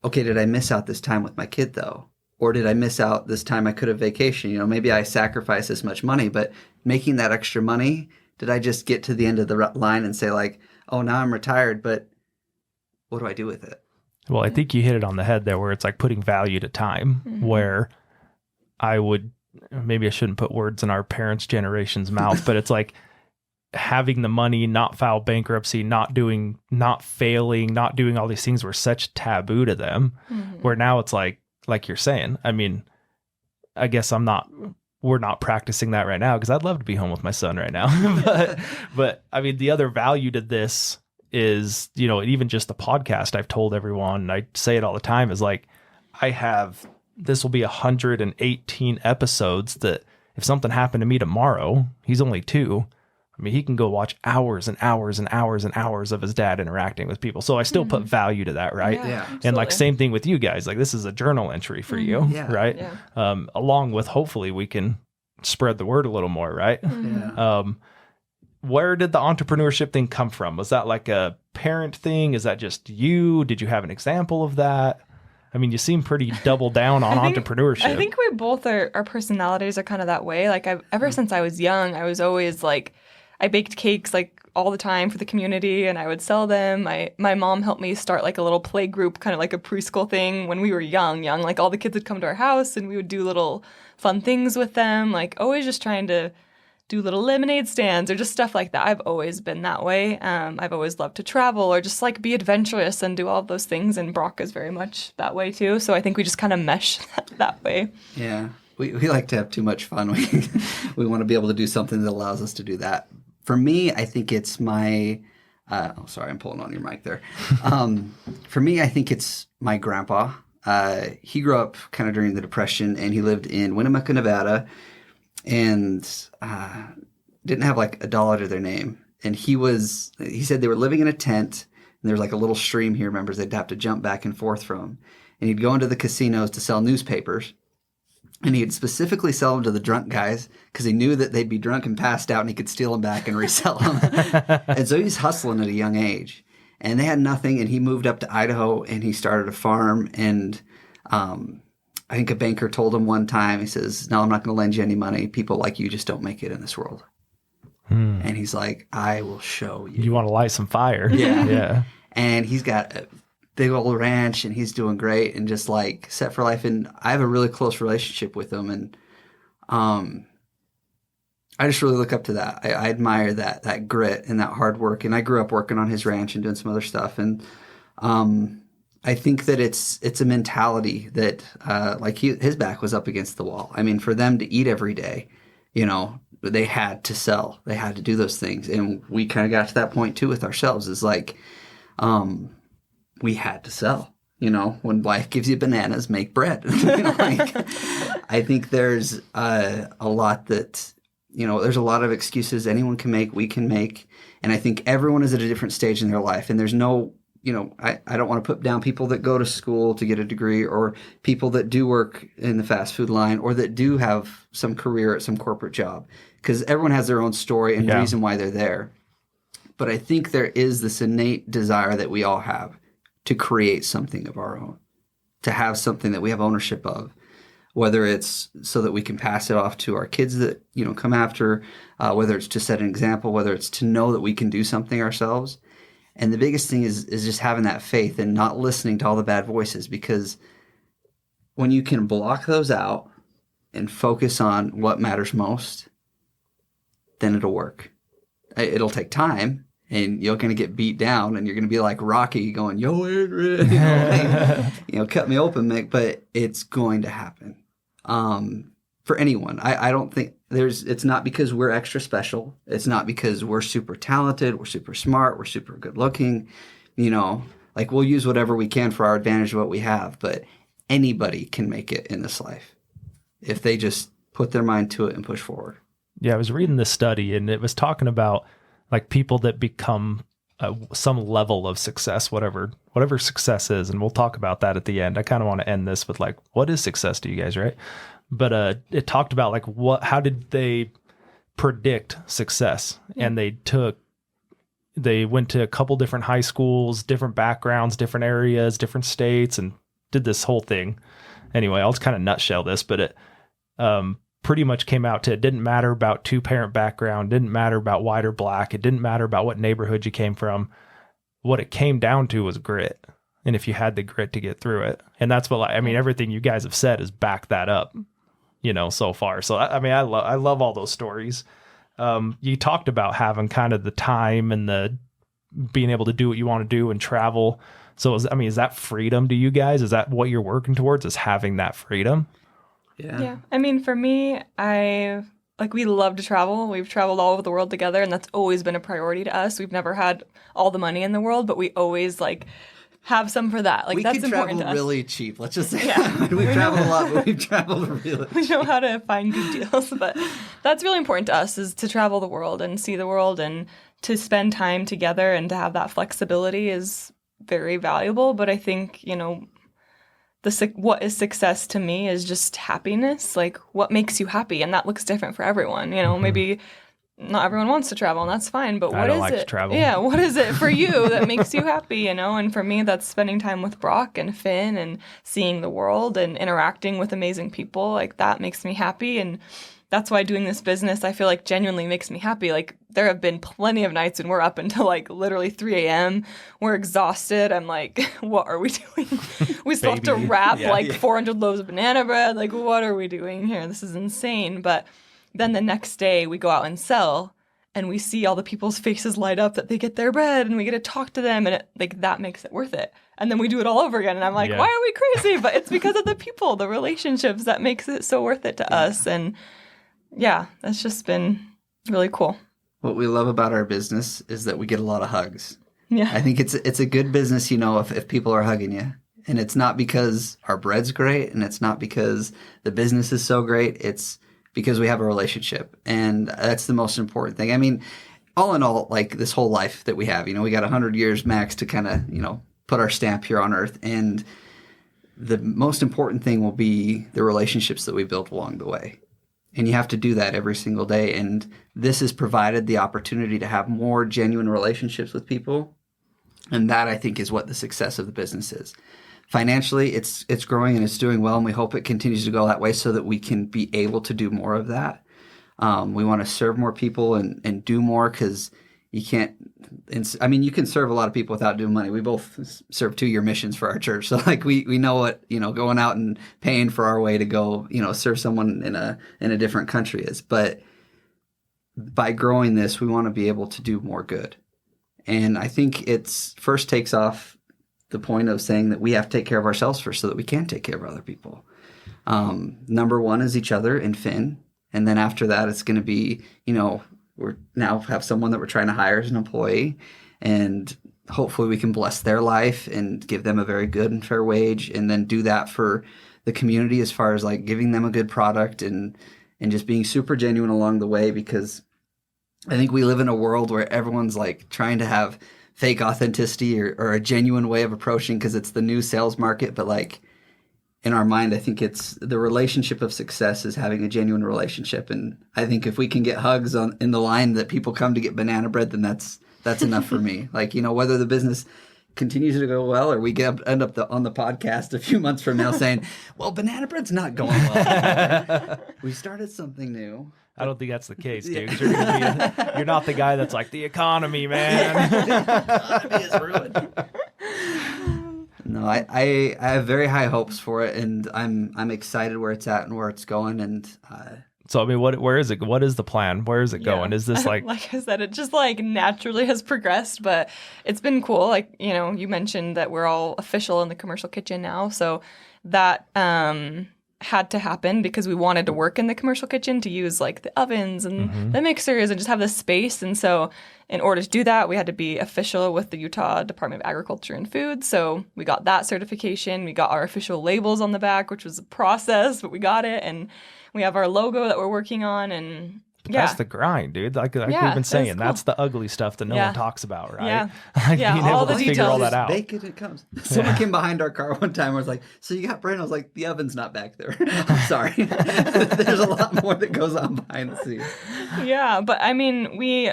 okay, did I miss out this time with my kid though? Or did I miss out this time I could have vacation? Maybe I sacrificed this much money, but making that extra money, did I just get to the end of the line and say like, oh, now I'm retired, but what do I do with it? Well, I think you hit it on the head there, where it's like putting value to time, where maybe I shouldn't put words in our parents' generation's mouth, but it's like having the money, not file bankruptcy, not failing, not doing all these things were such taboo to them, where now it's like you're saying, I guess we're not practicing that right now because I'd love to be home with my son right now. but the other value to this is, even just the podcast I've told everyone, and I say it all the time, is like, this will be 118 episodes that if something happened to me tomorrow, he's only 2. He can go watch hours and hours and hours and hours of his dad interacting with people. So I still put value to that, right? Yeah. And like, same thing with you guys. Like, this is a journal entry for you, right? Yeah. Along with, hopefully we can spread the word a little more, right? Yeah. where did the entrepreneurship thing come from? Was that like a parent thing? Is that just you? Did you have an example of that? I mean, you seem pretty double down on entrepreneurship. I think we both our personalities are kind of that way. Like ever since I was young, I was always like, I baked cakes like all the time for the community and I would sell them. My mom helped me start like a little play group, kind of like a preschool thing when we were young. Like all the kids would come to our house and we would do little fun things with them. Like always just trying to do little lemonade stands or just stuff like that. I've always been that way. I've always loved to travel or just like be adventurous and do all of those things. And Brock is very much that way too. So I think we just kind of mesh that way. Yeah. We like to have too much fun. We want to be able to do something that allows us to do that. For me, I think it's my, sorry, I'm pulling on your mic there. For me, I think it's my grandpa. He grew up kind of during the Depression and he lived in Winnemucca, Nevada, and didn't have like $1 to their name. And he said they were living in a tent and there was like a little stream he remembers they'd have to jump back and forth from. And he'd go into the casinos to sell newspapers. And he'd specifically sell them to the drunk guys because he knew that they'd be drunk and passed out and he could steal them back and resell them. And so he's hustling at a young age. And they had nothing. And he moved up to Idaho and he started a farm. And I think a banker told him one time, he says, "No, I'm not going to lend you any money. People like you just don't make it in this world." And he's like, "I will show you." You want to light some fire. Yeah. Yeah. And he's got a big old ranch and he's doing great and just like set for life. And I have a really close relationship with him. And I just really look up to that. I admire that grit and that hard work. And I grew up working on his ranch and doing some other stuff. And I think that it's a mentality that like his back was up against the wall. I mean, for them to eat every day, they had to sell. They had to do those things. And we kind of got to that point too with ourselves is like, we had to sell. When life gives you bananas, make bread. I think there's a lot that, there's a lot of excuses anyone can make, we can make. And I think everyone is at a different stage in their life. And there's no, I don't want to put down people that go to school to get a degree or people that do work in the fast food line or that do have some career at some corporate job. Because everyone has their own story and reason why they're there. But I think there is this innate desire that we all have to create something of our own, to have something that we have ownership of, whether it's so that we can pass it off to our kids that, come after, whether it's to set an example, whether it's to know that we can do something ourselves. And the biggest thing is just having that faith and not listening to all the bad voices, because when you can block those out and focus on what matters most, then it'll work. It'll take time. And you're going to get beat down, and you're going to be like Rocky going, "Yo, Adrian," cut me open, Mick. But it's going to happen for anyone. I don't think it's not because we're extra special. It's not because we're super talented, we're super smart, we're super good looking. Like we'll use whatever we can for our advantage of what we have. But anybody can make it in this life if they just put their mind to it and push forward. Yeah, I was reading this study, and it was talking about like people that become some level of success, whatever success is. And we'll talk about that at the end. I kind of want to end this with like, what is success to you guys, right? But it talked about like how did they predict success? And they went to a couple different high schools, different backgrounds, different areas, different states, and did this whole thing. Anyway, I'll just kind of nutshell this, but it pretty much came out to it didn't matter about two-parent background, didn't matter about white or black, it didn't matter about what neighborhood you came from. What it came down to was grit, and if you had the grit to get through it. And that's what everything you guys have said is back that up, so far. So I love all those stories. You talked about having kind of the time and the being able to do what you want to do and travel. So is that freedom to you guys? Is that what you're working towards, is having that freedom? Yeah. I mean, for me, we love to travel. We've traveled all over the world together, and that's always been a priority to us. We've never had all the money in the world, but we always have some for that. We That's can important travel to us. really cheap. Let's just say We've traveled a lot, but we've traveled really cheap. We know how to find good deals, but that's really important to us, is to travel the world and see the world and to spend time together, and to have that flexibility is very valuable. But I think, what is success to me is just happiness. Like, what makes you happy? And that looks different for everyone. Maybe not everyone wants to travel, and that's fine. But I what don't is like it? to travel. Yeah, what is it for you that makes you happy? You know, and for me, that's spending time with Brock and Finn and seeing the world and interacting with amazing people. Like that makes me happy, and that's why doing this business, I feel like genuinely makes me happy. Like there have been plenty of nights when we're up until like literally 3 a.m. We're exhausted. I'm like, what are we doing? We still have to Baby. wrap Yeah. 400 loaves of banana bread. Like, what are we doing here? This is insane. But then the next day we go out and sell and we see all the people's faces light up that they get their bread and we get to talk to them and it, like that makes it worth it. And then we do it all over again and I'm like, Yeah. why are we crazy? But it's because of the people, the relationships that makes it so worth it to us. And yeah, that's just been really cool. What we love about our business is that we get a lot of hugs. Yeah. I think it's a good business, you know, if people are hugging you. And it's not because our bread's great and it's not because the business is so great. It's because we have a relationship. And that's the most important thing. I mean, all in all, like this whole life that we have, you know, we got 100 years max to kind of, you know, put our stamp here on earth. And the most important thing will be the relationships that we build along the way. And you have to do that every single day. And this has provided the opportunity to have more genuine relationships with people. And that, I think, is what the success of the business is. Financially, it's growing and it's doing well, and we hope it continues to go that way so that we can be able to do more of that. We want to serve more people and do more because you can't – I mean, you can serve a lot of people without doing money. We both serve 2-year missions for our church. So, like, we know what, you know, going out and paying for our way to go, you know, serve someone in a different country is. But by growing this, we want to be able to do more good. And I think it's first takes off the point of saying that we have to take care of ourselves first so that we can take care of other people. Number one is each other and Finn. And then after that, it's going to be, you know, we're now have someone that we're trying to hire as an employee. And hopefully we can bless their life and give them a very good and fair wage. And then do that for the community as far as like giving them a good product and just being super genuine along the way, because I think we live in a world where everyone's like trying to have fake authenticity or a genuine way of approaching because it's the new sales market. But like in our mind, I think it's the relationship of success is having a genuine relationship. And I think if we can get hugs in the line that people come to get banana bread, then that's enough for me. Like, you know, whether the business continues to go well or we end up on the podcast a few months from now saying, well, banana bread's not going well. We started something new. I don't think that's the case, dude. 'Cause you're not the guy that's like, the economy, man. The economy is ruined. No, I have very high hopes for it, and I'm excited where it's at and where it's going. And So, I mean, where is it? What is the plan? Where is it going? Is this like I said, it just like naturally has progressed, but it's been cool. Like, you know, you mentioned that we're all official in the commercial kitchen now. So that had to happen because we wanted to work in the commercial kitchen to use like the ovens and the mixers and just have this space. And so in order to do that, we had to be official with the Utah Department of Agriculture and Food. So we got that certification. We got our official labels on the back, which was a process, but we got it. And we have our logo that we're working on. And yeah. That's the grind, dude. Like we've Yeah, been saying, that's cool. that's the ugly stuff that no Yeah. one talks about, right? Yeah. Like Yeah, being all able the to figure all details. that out. bake it, it comes. Someone came behind our car one time and was like, so you got bread? I was like, the oven's not back there. I'm sorry. There's a lot more that goes on behind the scenes. Yeah, but I mean, we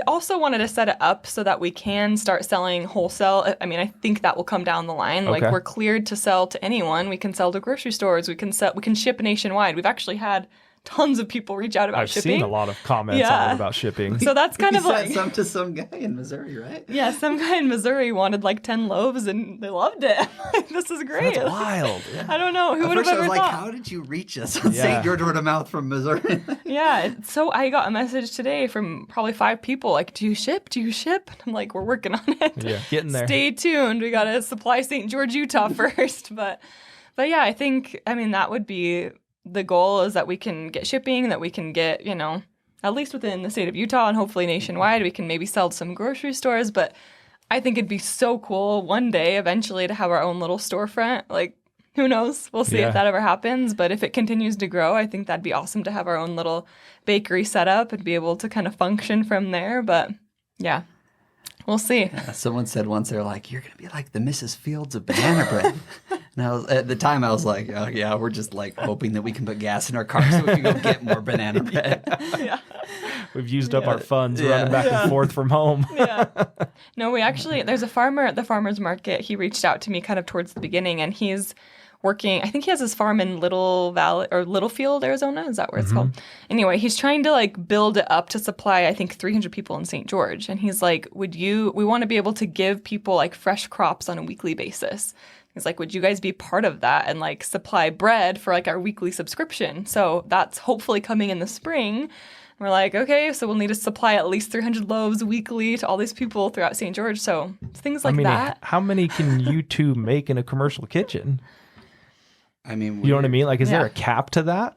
also wanted to set it up so that we can start selling wholesale. I mean, I think that will come down the line. Like Okay. we're cleared to sell to anyone. We can sell to grocery stores. We can ship nationwide. We've actually had tons of people reach out about I've shipping. seen a lot of comments Yeah. on it about shipping. So that's kind You of sent like some to some guy in Missouri, right? yeah, some guy in Missouri wanted like 10 loaves and they loved it. Like, this is great. That's wild. I don't know who At would have first I ever was like, thought. how did you reach us on Yeah. St. George word of mouth from Missouri? Yeah, so I got a message today from probably 5 people like, do you ship? Do you ship? And I'm like, we're working on it. Yeah, getting there. Stay tuned. We got to supply St. George, Utah first. But yeah, I think, I mean, that would be the goal, is that we can get shipping, that we can get, you know, at least within the state of Utah and hopefully nationwide, we can maybe sell to some grocery stores. But I think it'd be so cool one day eventually to have our own little storefront. Like, who knows? We'll see Yeah. if that ever happens. But if it continues to grow, I think that'd be awesome to have our own little bakery set up and be able to kind of function from there. But yeah, we'll see. Someone said once, they're like, you're going to be like the Mrs. Fields of banana bread. And at the time I was like, oh yeah, we're just like hoping that we can put gas in our car so we can go get more banana bread. Yeah. We've used up our funds Yeah. running back and forth from home. Yeah. No, we actually, there's a farmer at the farmer's market. He reached out to me kind of towards the beginning, and he's working, I think he has his farm in Little Valley or Littlefield, Arizona. Is that where it's called? Anyway, he's trying to like build it up to supply, I think, 300 people in St. George. And he's like, we want to be able to give people like fresh crops on a weekly basis. He's like, would you guys be part of that and like supply bread for like our weekly subscription? So that's hopefully coming in the spring. We're like, okay, so we'll need to supply at least 300 loaves weekly to all these people throughout St. George. So things like that. How many can you two make in a commercial kitchen? I mean, You know what I mean? Like, is there a cap to that?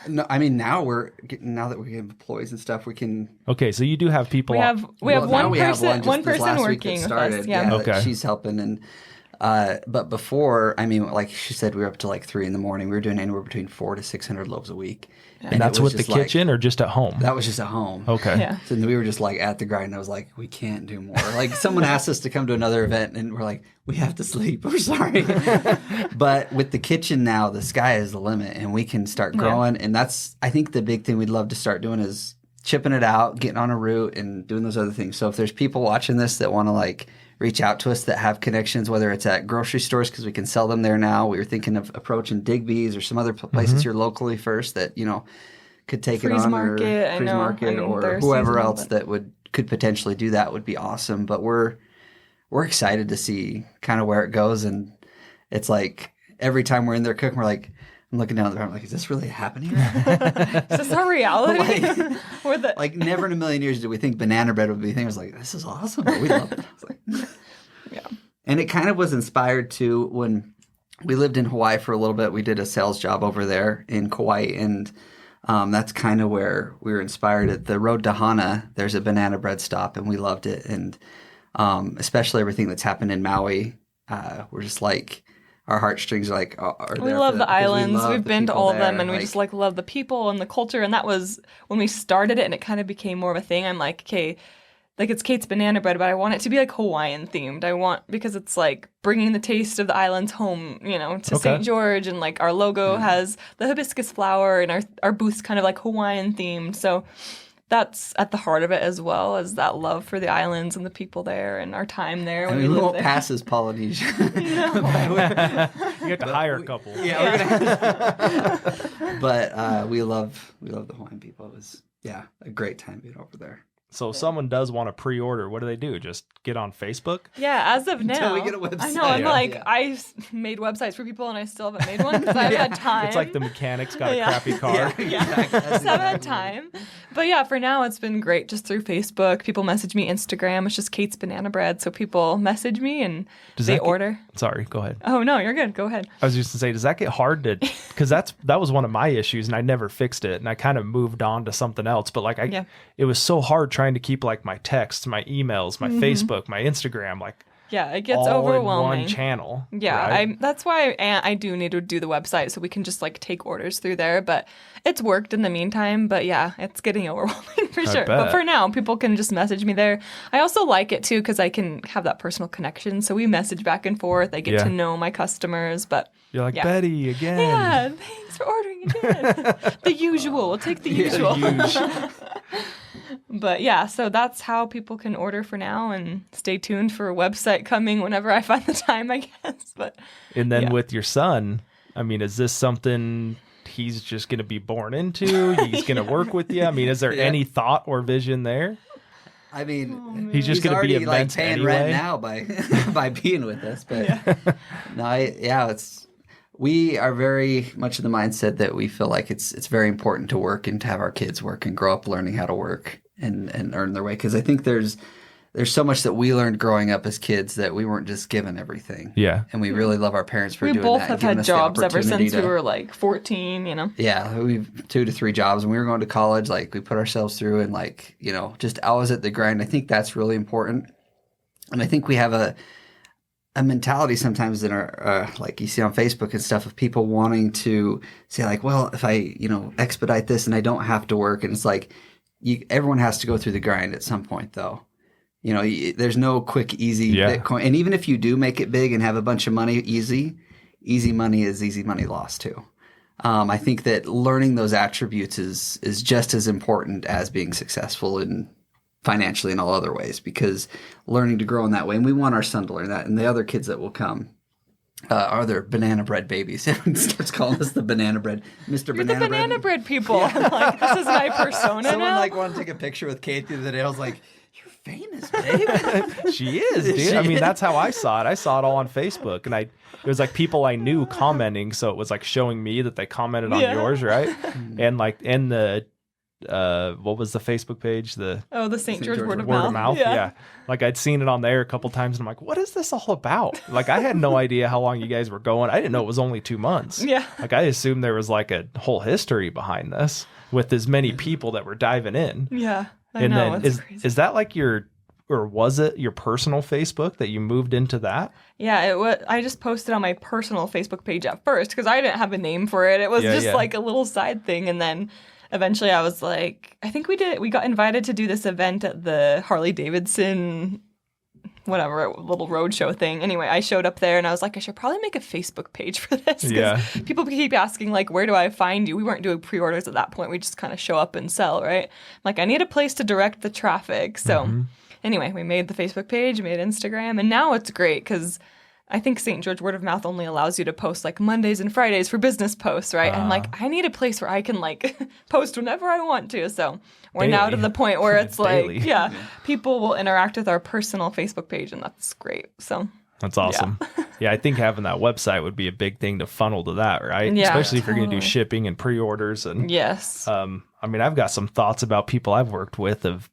No, I mean, now that we have employees and stuff, we can. Okay, so you do have people. We have Now one we have person just this last week that working with started. us. Yeah. Okay. She's helping, and but before, I mean, like she said, we were up to like 3 a.m. We were doing anywhere between 400 to 600 loaves a week, and that's it was with the just like- kitchen or just at home? That was just at home. Okay. Yeah. So we were just like at the grind. And I was like, we can't do more. Like someone asked us to come to another event, and we're like, we have to sleep. We're sorry. But with the kitchen now, the sky is the limit, and we can start growing. And that's, I think, the big thing we'd love to start doing is chipping it out, getting on a route, and doing those other things. So if there's people watching this that want to like reach out to us that have connections, whether it's at grocery stores because we can sell them there now. We were thinking of approaching Digby's or some other places here locally first that could take Freeze it on, Market, or I Freeze know. Market, I mean, or they're whoever seasonal, else that could potentially do that would be awesome. But we're excited to see kind of where it goes, and it's like every time we're in there cooking, we're like, I'm looking down at the ground, like, is this really happening? Is this our reality? Like never in a million years did we think banana bread would be a thing. I was like, this is awesome. But we love it. I was like, Yeah. And it kind of was inspired to when we lived in Hawaii for a little bit. We did a sales job over there in Kauai, and that's kind of where we were inspired. At the road to Hana, there's a banana bread stop, and we loved it. And especially everything that's happened in Maui, we're just like, our heartstrings are like, are We there love for the that, because we islands. love We've the been to people all of them, there. and we Like, just like love the people and the culture. And that was when we started it, and it kind of became more of a thing. I'm like, okay, like it's Kate's banana bread, but I want it to be like Hawaiian themed. Because it's like bringing the taste of the islands home, to St. George, and like our logo has the hibiscus flower, and our booth's kind of like Hawaiian themed. So that's at the heart of it, as well as that love for the islands and the people there and our time there. I When mean, we lived won't there. pass as Polynesia. You have to hire a couple. Yeah, we're gonna. But we love the Hawaiian people. It was a great time being over there. So if someone does want to pre-order, what do? Just get on Facebook? Yeah, as of now. Until we get a website. I know, I'm Yeah. like, Yeah. I've made websites for people and I still haven't made one because I haven't had time. It's like the mechanic's got a Yeah. crappy car. Yeah, so I haven't had time. But yeah, for now it's been great just through Facebook. People message me Instagram. It's just Kate's Banana Bread. So people message me and Does they that get- order. Sorry, go ahead. Oh, no, you're good. Go ahead. I was just going to say, does that get hard to, because that was one of my issues and I never fixed it and I kind of moved on to something else. But like it was so hard trying to keep like my texts, my emails, my Facebook, my Instagram, like Yeah, it gets all overwhelming. in one channel. Yeah, right? that's why I do need to do the website so we can just like take orders through there. But it's worked in the meantime. But yeah, it's getting overwhelming for sure. But bet. for now, people can just message me there. I also like it too because I can have that personal connection. So we message back and forth. I get to know my customers. But You're like, yeah. Betty, again. yeah, thanks for ordering again. The usual. We'll take the usual. But yeah, so that's how people can order for now, and stay tuned for a website coming whenever I find the time, I guess. But And then yeah. with your son, I mean, is this something he's just going to be born into? He's going to work with you? I mean, is there any thought or vision there? I mean, He's just going to be already like immense paying anyway. rent now by by being with us. But we are very much in the mindset that we feel like it's very important to work and to have our kids work and grow up learning how to work and earn their way. Because I think there's so much that we learned growing up as kids that we weren't just given everything. Yeah. And we really love our parents for we doing both that. have and giving had us the jobs ever opportunity since we to- were like 14, Yeah, we've 2 to 3 jobs. When we were going to college, like we put ourselves through and like, just always at the grind. I think that's really important. And I think we have a mentality sometimes in our, like you see on Facebook and stuff, of people wanting to say like, well, if I, expedite this and I don't have to work. And it's like, everyone has to go through the grind at some point though. There's no quick, easy Bitcoin. And even if you do make it big and have a bunch of money, easy money is easy money lost too. I think that learning those attributes is just as important as being successful in financially in all other ways, because learning to grow in that way. And we want our son to learn that, and the other kids that will come. Are there banana bread babies? Everyone starts calling us the banana bread, Mr. You're Banana the banana bread people. Yeah. I'm like, this is my persona Someone now. like wanted to take a picture with Kate the other day. I was like, "You're famous, babe." She is, dude. I mean, that's how I saw it. I saw it all on Facebook, and it was like people I knew commenting, so it was like showing me that they commented on yours, right? And like in the what was the Facebook page? The St. George Word of Word of Mouth. Mouth. Yeah. Like I'd seen it on there a couple times, and I'm like, what is this all about? Like I had no idea how long you guys were going. I didn't know it was only 2 months. Yeah. Like I assumed there was like a whole history behind this with as many people that were diving in. Yeah. I And know. then It's crazy. is that like or was it your personal Facebook that you moved into that? Yeah, it was. I just posted on my personal Facebook page at first because I didn't have a name for it. It was just like a little side thing, and then eventually I was like, I think we got invited to do this event at the Harley Davidson, whatever, little roadshow thing. Anyway, I showed up there and I was like, I should probably make a Facebook page for this. Yeah. People keep asking, like, where do I find you? We weren't doing pre-orders at that point. We just kind of show up and sell, right? Like, I need a place to direct the traffic. So anyway, we made the Facebook page, made Instagram, and now it's great because I think St. George Word of Mouth only allows you to post like Mondays and Fridays for business posts, right? And like, I need a place where I can like post whenever I want to. So we're now to the point where it's like, people will interact with our personal Facebook page, and that's great. So that's awesome. Yeah, I think having that website would be a big thing to funnel to that, right? Yeah, especially if you're going to do shipping and pre-orders. And yes. I mean, I've got some thoughts about people I've worked with of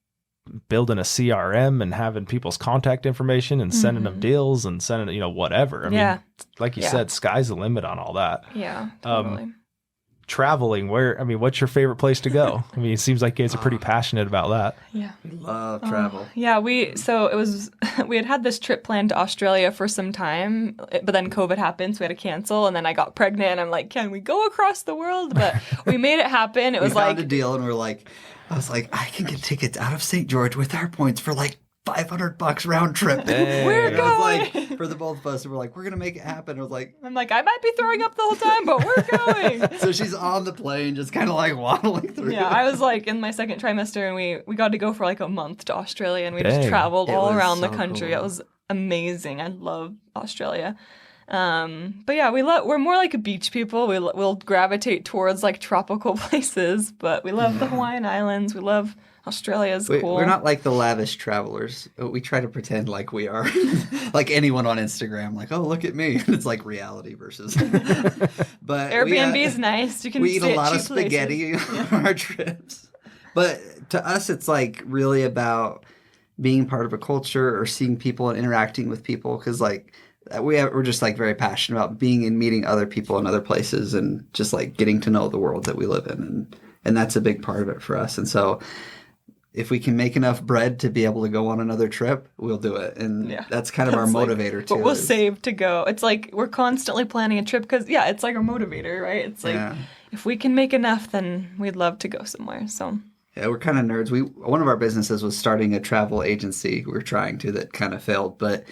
building a CRM and having people's contact information and sending them deals and sending, whatever. I mean, like you said, sky's the limit on all that. Yeah, totally. Traveling, what's your favorite place to go? I mean, it seems like you guys are pretty passionate about that. Yeah. We love travel. Yeah, we had this trip planned to Australia for some time, but then COVID happened, so we had to cancel, and then I got pregnant, and I'm like, can we go across the world? But we made it happen. It was we found a deal, and I was like, I can get tickets out of St. George with our points for like $500 round trip. We're going. I was like, for the both of us, and we're like, we're gonna make it happen. I was like, I'm like, I might be throwing up the whole time, but we're going. So she's on the plane, just kind of like waddling through. Yeah, I was like in my second trimester, and we got to go for like a month to Australia, and we just traveled all around the country. Cool. It was amazing. I love Australia. But yeah, we're more like beach people. We'll gravitate towards like tropical places, but we love the Hawaiian Islands. We love Australia's cool. We're not like the lavish travelers. We try to pretend like we are. Like anyone on Instagram, like, oh, look at me. And it's like reality versus. But Airbnb is nice. You can we eat stay a lot at of spaghetti on our trips. But to us, it's like really about being part of a culture or seeing people and interacting with people, because like we're just like very passionate about being and meeting other people in other places and just like getting to know the world that we live in, and that's a big part of it for us. And so if we can make enough bread to be able to go on another trip, we'll do it. And that's kind of our motivator too. But we'll save to go. It's like we're constantly planning a trip because it's like our motivator, right? It's like if we can make enough, then we'd love to go somewhere. So yeah, we're kind of nerds. One of our businesses was starting a travel agency. We were trying to, that kind of failed, but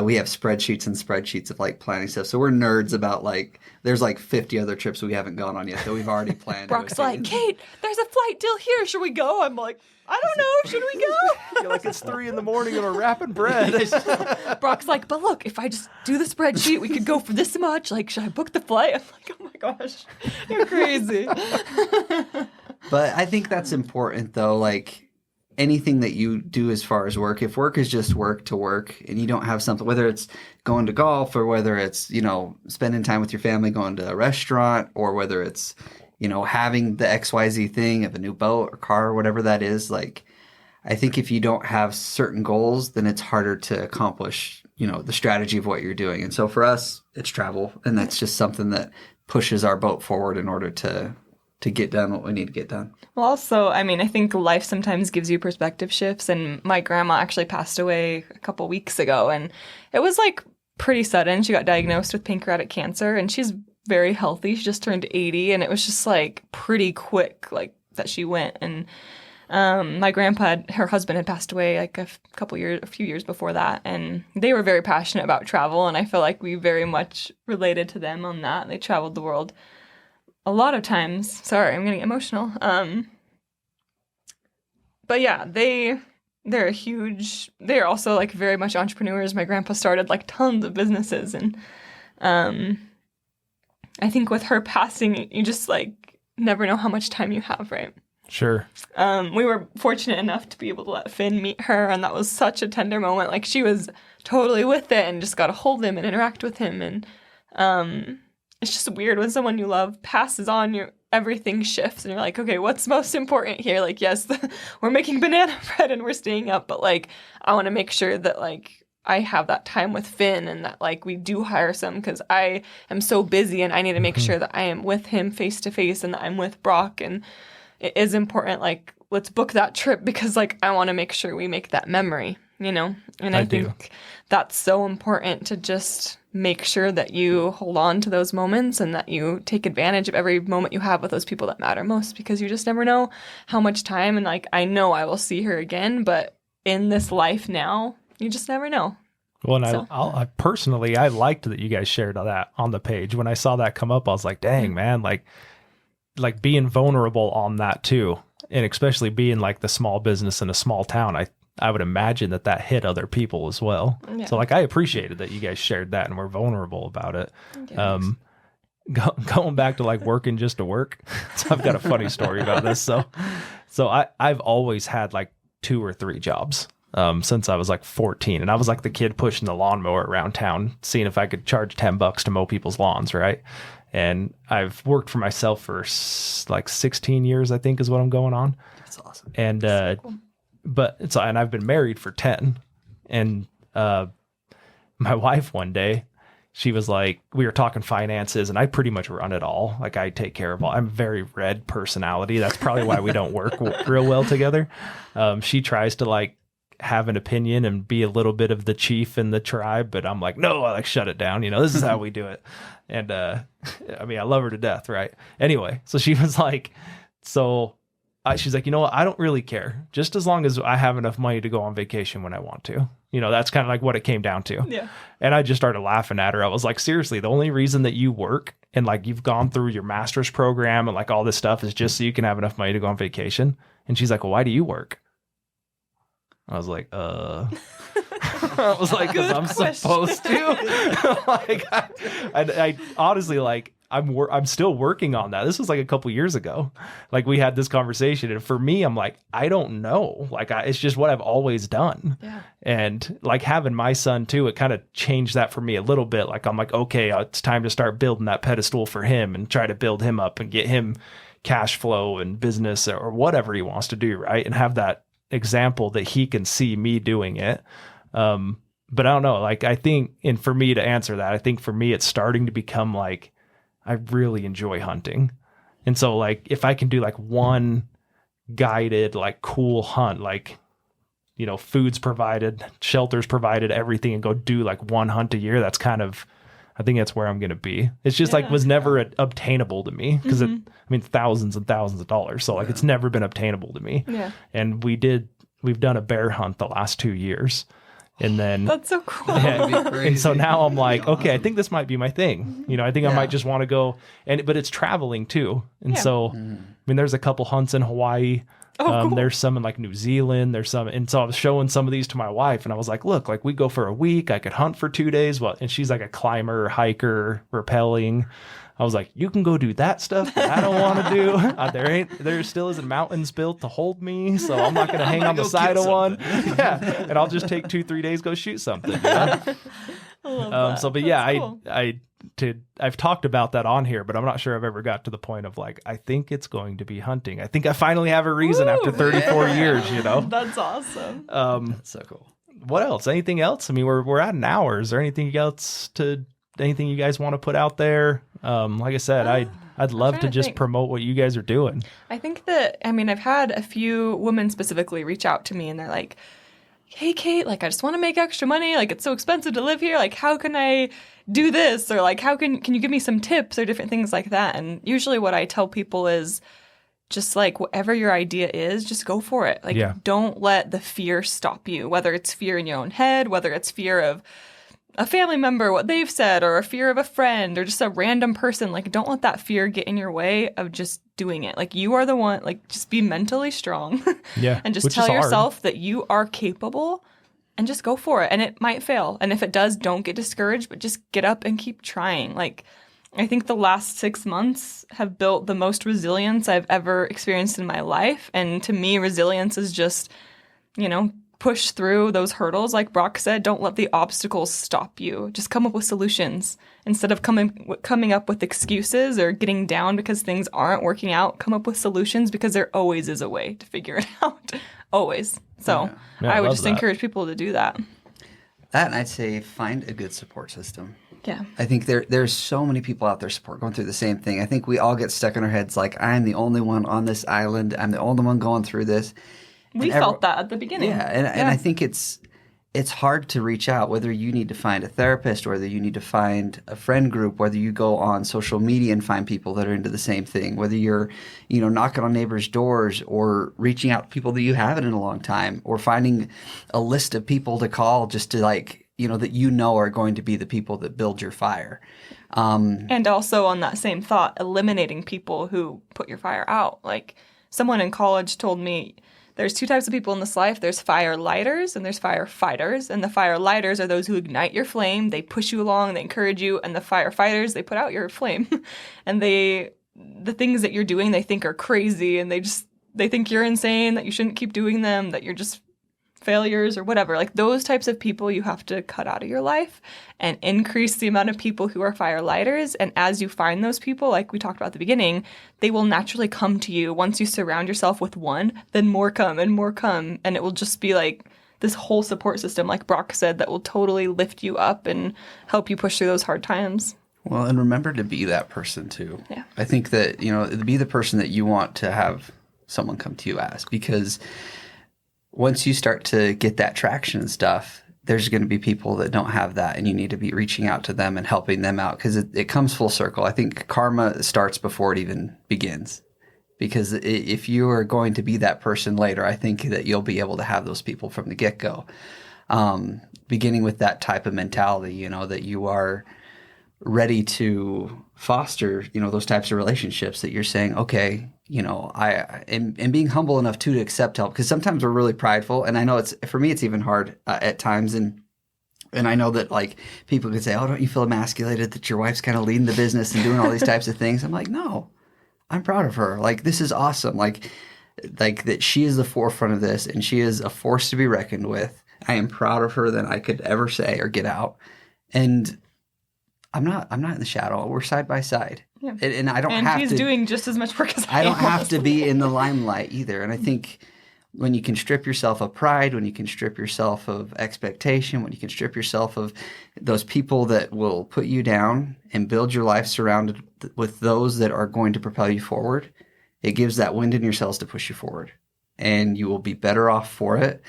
we have spreadsheets and spreadsheets of like planning stuff. So we're nerds about like, there's like 50 other trips we haven't gone on yet that we've already planned. Brock's like, Kate, there's a flight deal here. Should we go? I'm like, I don't know. Should we go? You're like, it's 3 a.m. and we're wrapping bread. Brock's like, but look, if I just do the spreadsheet, we could go for this much. Like, should I book the flight? I'm like, oh my gosh, you're crazy. But I think that's important though. Like anything that you do as far as work, if work is just work to work and you don't have something, whether it's going to golf or whether it's, spending time with your family, going to a restaurant, or whether it's, having the XYZ thing of a new boat or car or whatever that is, like, I think if you don't have certain goals, then it's harder to accomplish, the strategy of what you're doing. And so for us, it's travel. And that's just something that pushes our boat forward in order to get done what we need to get done. Well, also, I think life sometimes gives you perspective shifts. And my grandma actually passed away a couple weeks ago. And it was like pretty sudden. She got diagnosed with pancreatic cancer, and she's very healthy. She just turned 80, and it was just like pretty quick, like that she went. And my grandpa, her husband, had passed away like a few years before that, and they were very passionate about travel, and I feel like we very much related to them on that. They traveled the world a lot of times, sorry, I'm getting emotional. But yeah, they're also like very much entrepreneurs. My grandpa started like tons of businesses, and I think with her passing, you just like never know how much time you have, right? Sure. We were fortunate enough to be able to let Finn meet her, and that was such a tender moment. Like, she was totally with it and just got to hold him and interact with him. And it's just weird when someone you love passes on, everything shifts, and you're like, okay, what's most important here? Like, yes, we're making banana bread and we're staying up, but like, I want to make sure that like I have that time with Finn, and that like we do hire some, because I am so busy and I need to make sure that I am with him face to face and that I'm with Brock. And it is important, like, let's book that trip, because like I want to make sure we make that memory, you know? And I think that's so important, to just make sure that you hold on to those moments and that you take advantage of every moment you have with those people that matter most, because you just never know how much time. And like, I know I will see her again, but in this life now, you just never know. Well, and I personally, I liked that you guys shared that on the page. When I saw that come up, I was like, dang, man, like being vulnerable on that too. And especially being like the small business in a small town, I would imagine that hit other people as well. Yeah. So like, I appreciated that you guys shared that and were vulnerable about it. Yes. Going back to like working just to work. So I've got a funny story about this. So I've always had like 2 or 3 jobs. Since I was like 14, and I was like the kid pushing the lawnmower around town, seeing if I could charge $10 to mow people's lawns. Right. And I've worked for myself for like 16 years, I think is what I'm going on. That's awesome. And, so cool. And I've been married for 10. And, my wife one day, she was like, we were talking finances, and I pretty much run it all. Like, I take care of all. I'm a very red personality. That's probably why we don't work real well together. She tries to like have an opinion and be a little bit of the chief in the tribe, but I'm like, no, I like shut it down. You know, this is how we do it. And, I mean, I love her to death. Right. Anyway. So she was like, she's like, you know what? I don't really care. Just as long as I have enough money to go on vacation when I want to, you know, that's kind of like what it came down to. Yeah. And I just started laughing at her. I was like, seriously, the only reason that you work and like you've gone through your master's program and like all this stuff is just so you can have enough money to go on vacation. And she's like, well, why do you work? I was like, I was like, because I'm supposed to. Like, I honestly, like, I'm still working on that. This was like a couple years ago. Like, we had this conversation, and for me, I'm like, I don't know. Like, it's just what I've always done. Yeah. And like having my son too, it kind of changed that for me a little bit. Like, I'm like, okay, it's time to start building that pedestal for him and try to build him up and get him cash flow and business or whatever he wants to do, right? And have that example that he can see me doing it. But I don't know, like, I think, and for me to answer that, I think for me, it's starting to become like, I really enjoy hunting. And so like, if I can do like one guided, like cool hunt, like, you know, food's provided, shelter's provided, everything, and go do like one hunt a year, that's kind of, I think that's where I'm going to be. It's just like, was never obtainable to me because I mean, thousands and thousands of dollars. So like, it's never been obtainable to me. Yeah. And we've done a bear hunt the last 2 years. And then that's so cool. And so now I'm like, okay, I think this might be my thing. You know, I think I might just want to go, but it's traveling too. And so, I mean, there's a couple hunts in Hawaii. Cool. There's some in like New Zealand. There's some. And so I was showing some of these to my wife, and I was like, look, like we go for a week. I could hunt for 2 days. Well, and she's like a climber, hiker, rappelling. I was like, you can go do that stuff that I don't want to do. There still isn't mountains built to hold me. So I'm not going to hang on the side of one. Yeah. And I'll just take 2-3 days, go shoot something. You know? I love that. But yeah, cool. I've talked about that on here, but I'm not sure I've ever got to the point of like, I think it's going to be hunting. I think I finally have a reason after 34 years, you know? That's awesome. That's so cool. What else? Anything else? I mean, we're at an hour. Is there anything else anything you guys want to put out there? Like I said, I'd love to just promote what you guys are doing. I think that, I mean, I've had a few women specifically reach out to me, and they're like, hey, Kate, like, I just want to make extra money. Like, it's so expensive to live here. Like, how can I do this? Or like, how can you give me some tips or different things like that? And usually what I tell people is just like, whatever your idea is, just go for it. Like, don't let the fear stop you, whether it's fear in your own head, whether it's fear of a family member, what they've said, or a fear of a friend, or just a random person. Like, don't let that fear get in your way of just doing it. Like, you are the one, like, just be mentally strong. Yeah. And just which is tell hard. yourself that you are capable and just go for it. And it might fail. And if it does, don't get discouraged, but just get up and keep trying. Like, I think the last 6 months have built the most resilience I've ever experienced in my life. And to me, resilience is just, push through those hurdles. Like Brock said, don't let the obstacles stop you. Just come up with solutions. Instead of coming up with excuses or getting down because things aren't working out, come up with solutions, because there always is a way to figure it out. Always. So Yeah, I would love just that. encourage people to do that. That, and I'd say find a good support system. Yeah. I think there's so many people out there going through the same thing. I think we all get stuck in our heads like, I'm the only one on this island. I'm the only one going through this. We felt that at the beginning. Yeah, and I think it's hard to reach out, whether you need to find a therapist, whether you need to find a friend group, whether you go on social media and find people that are into the same thing, whether you're, knocking on neighbors' doors or reaching out to people that you haven't in a long time, or finding a list of people to call just to that are going to be the people that build your fire. And also on that same thought, eliminating people who put your fire out. Like, someone in college told me, there's 2 types of people in this life. There's fire lighters and there's firefighters. And the fire lighters are those who ignite your flame. They push you along, they encourage you. And the firefighters, they put out your flame. And the things that you're doing, they think are crazy. And they think you're insane, that you shouldn't keep doing them, that you're just failures or whatever. Like, those types of people you have to cut out of your life and increase the amount of people who are fire lighters. And as you find those people, like we talked about at the beginning, they will naturally come to you. Once you surround yourself with one, then more come and more come. And it will just be like this whole support system, like Brock said, that will totally lift you up and help you push through those hard times. Well, and remember to be that person too. Yeah. I think that, be the person that you want to have someone come to you as, because once you start to get that traction and stuff, there's going to be people that don't have that, and you need to be reaching out to them and helping them out, because it comes full circle. I think karma starts before it even begins, because if you are going to be that person later, I think that you'll be able to have those people from the get-go, beginning with that type of mentality, that you are ready to foster, those types of relationships, that you're saying, okay, and being humble enough to accept help, because sometimes we're really prideful, and I know for me it's even hard at times, and I know that like people could say, oh, don't you feel emasculated that your wife's kind of leading the business and doing all these types of things? I'm like, no, I'm proud of her. Like, this is awesome. Like that she is the forefront of this, and she is a force to be reckoned with. I am proud of her than I could ever say or get out, and I'm not in the shadow. We're side by side. Yeah. And I don't and have to. And he's doing just as much work as I am. I don't have to be in the limelight either. And I think when you can strip yourself of pride, when you can strip yourself of expectation, when you can strip yourself of those people that will put you down and build your life surrounded with those that are going to propel you forward, it gives that wind in your sails to push you forward. And you will be better off for it,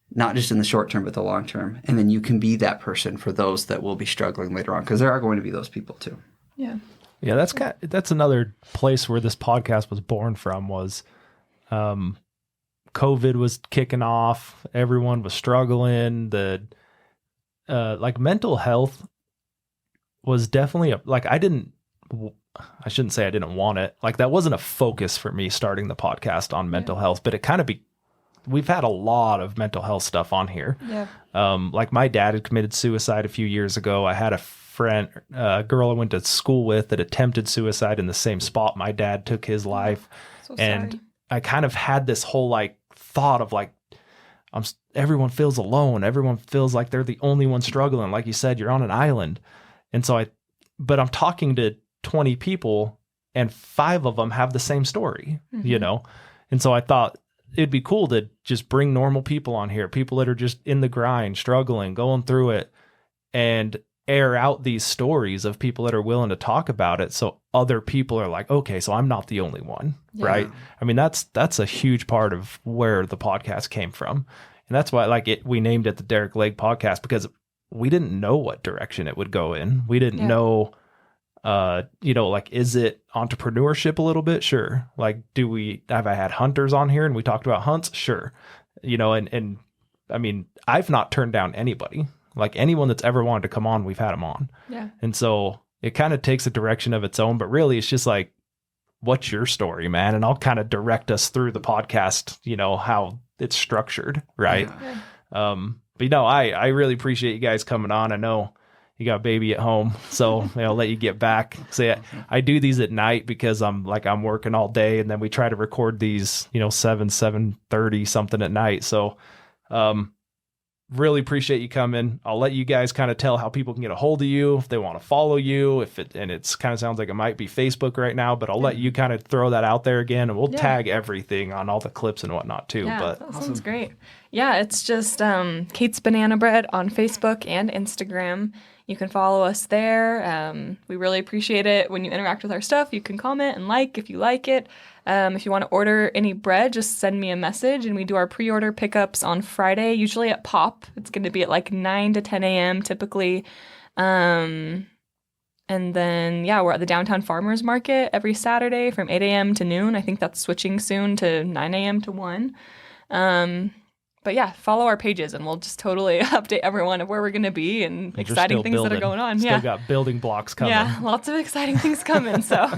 not just in the short term, but the long term. And then you can be that person for those that will be struggling later on, because there are going to be those people too. Yeah. Yeah, that's another place where this podcast was born from. Was COVID was kicking off, everyone was struggling. The like mental health was definitely I shouldn't say I didn't want it. Like, that wasn't a focus for me starting the podcast on mental health, but it kind of we've had a lot of mental health stuff on here. Yeah. Like, my dad had committed suicide a few years ago. I had a girl I went to school with that attempted suicide in the same spot my dad took his life. So and sorry. I kind of had this whole like thought of like, everyone feels alone. Everyone feels like they're the only one struggling. Like you said, you're on an island. And so but I'm talking to 20 people and 5 of them have the same story, And so I thought it'd be cool to just bring normal people on here, people that are just in the grind, struggling, going through it, and air out these stories of people that are willing to talk about it. So other people are like, okay, so I'm not the only one. Yeah. Right. I mean, that's a huge part of where the podcast came from. And that's why we named it the Derick Lake Podcast, because we didn't know what direction it would go in. We didn't know, like, is it entrepreneurship a little bit? Sure. Like, have I had hunters on here and we talked about hunts? Sure. And I mean, I've not turned down anybody. like anyone that's ever wanted to come on, we've had them on. Yeah. And so it kind of takes a direction of its own, but really it's just like, what's your story, man? And I'll kind of direct us through the podcast, you know, how it's structured. Right. Yeah. But no, I really appreciate you guys coming on. I know you got a baby at home, so I'll let you get back. So I do these at night because I'm working all day, and then we try to record these, 7:30 something at night. So, really appreciate you coming. I'll let you guys kind of tell how people can get a hold of you if they want to follow you. And it's kind of sounds like it might be Facebook right now, but I'll let you kind of throw that out there again, and we'll tag everything on all the clips and whatnot too. Yeah, But that sounds great. Yeah, it's just Kate's Banana Bread on Facebook and Instagram. You can follow us there. We really appreciate it when you interact with our stuff. You can comment and like if you like it. If you want to order any bread, just send me a message, and we do our pre-order pickups on Friday, usually at Pop. It's going to be at like 9 to 10 a.m. typically. And then, we're at the Downtown Farmers Market every Saturday from 8 a.m. to noon. I think that's switching soon to 9 a.m. to 1. But yeah, follow our pages, and we'll just totally update everyone of where we're going to be and exciting things that are going on. Still got building blocks coming. Yeah, lots of exciting things coming. So,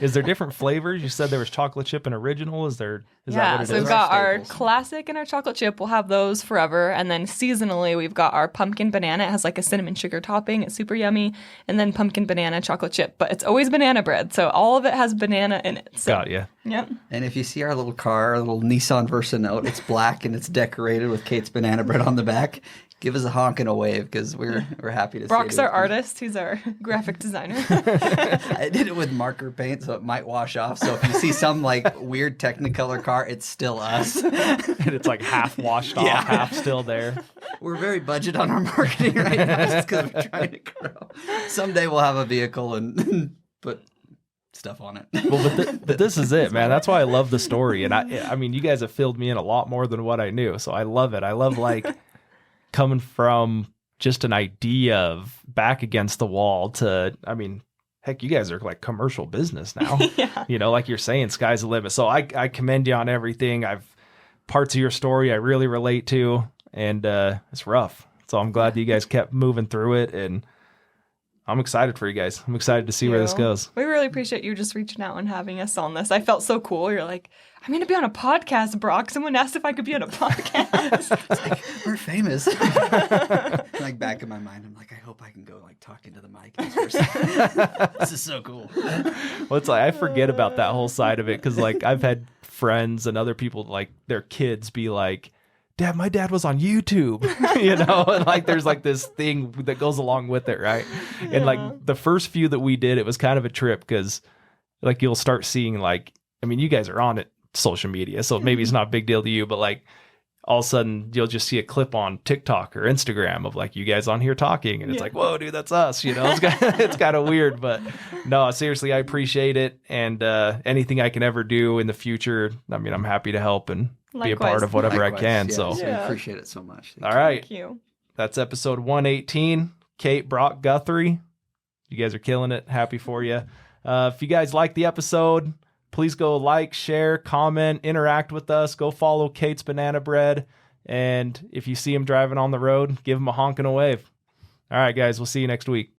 is there different flavors? You said there was chocolate chip and original. Is that what it is? So we've got our classic and our chocolate chip. We'll have those forever. And then seasonally, we've got our pumpkin banana. It has like a cinnamon sugar topping. It's super yummy. And then pumpkin banana chocolate chip. But it's always banana bread. So all of it has banana in it. So, got you. Yep. And if you see our little car, our little Nissan Versa note, it's black and it's decorated with Kate's Banana Bread on the back. Give us a honk and a wave because we're happy to see it. Brock's our artist. He's our graphic designer. I did it with marker paint, so it might wash off. So if you see some like weird Technicolor car, it's still us. And it's like half washed off, half still there. We're very budget on our marketing right now just because we're trying to grow. Someday we'll have a vehicle and put stuff on it. Well, but this is it, man. That's why I love the story. And I mean, you guys have filled me in a lot more than what I knew. So I love it. I love like coming from just an idea of back against the wall to, I mean, heck, you guys are like commercial business now. Like you're saying, sky's the limit. So I commend you on everything. Parts of your story I really relate to, and it's rough. So I'm glad that you guys kept moving through it, and I'm excited for you guys. I'm excited to see where this goes. We really appreciate you just reaching out and having us on this. I felt so cool. You're like, I'm going to be on a podcast, Brock. Someone asked if I could be on a podcast. It's like, we're famous. Like back in my mind, I'm like, I hope I can go like talk into the mic. This is so cool. Well, it's like I forget about that whole side of it because like I've had friends and other people like their kids be like, Dad, my dad was on YouTube, and like there's like this thing that goes along with it, right? And like the first few that we did, it was kind of a trip because like you'll start seeing like, I mean, you guys are on it, social media, so maybe it's not a big deal to you, but like all of a sudden you'll just see a clip on TikTok or Instagram of like you guys on here talking, and it's like, whoa, dude, that's us, it's kind of weird, but no, seriously, I appreciate it, and anything I can ever do in the future, I mean, I'm happy to help and be a part of whatever I can. So we appreciate it so much. All right. Thank you. That's episode 118. Kate, Brock, Guthrie. You guys are killing it. Happy for you. If you guys like the episode, please go like, share, comment, interact with us. Go follow Kate's Banana Bread. And if you see him driving on the road, give him a honk and a wave. All right, guys. We'll see you next week.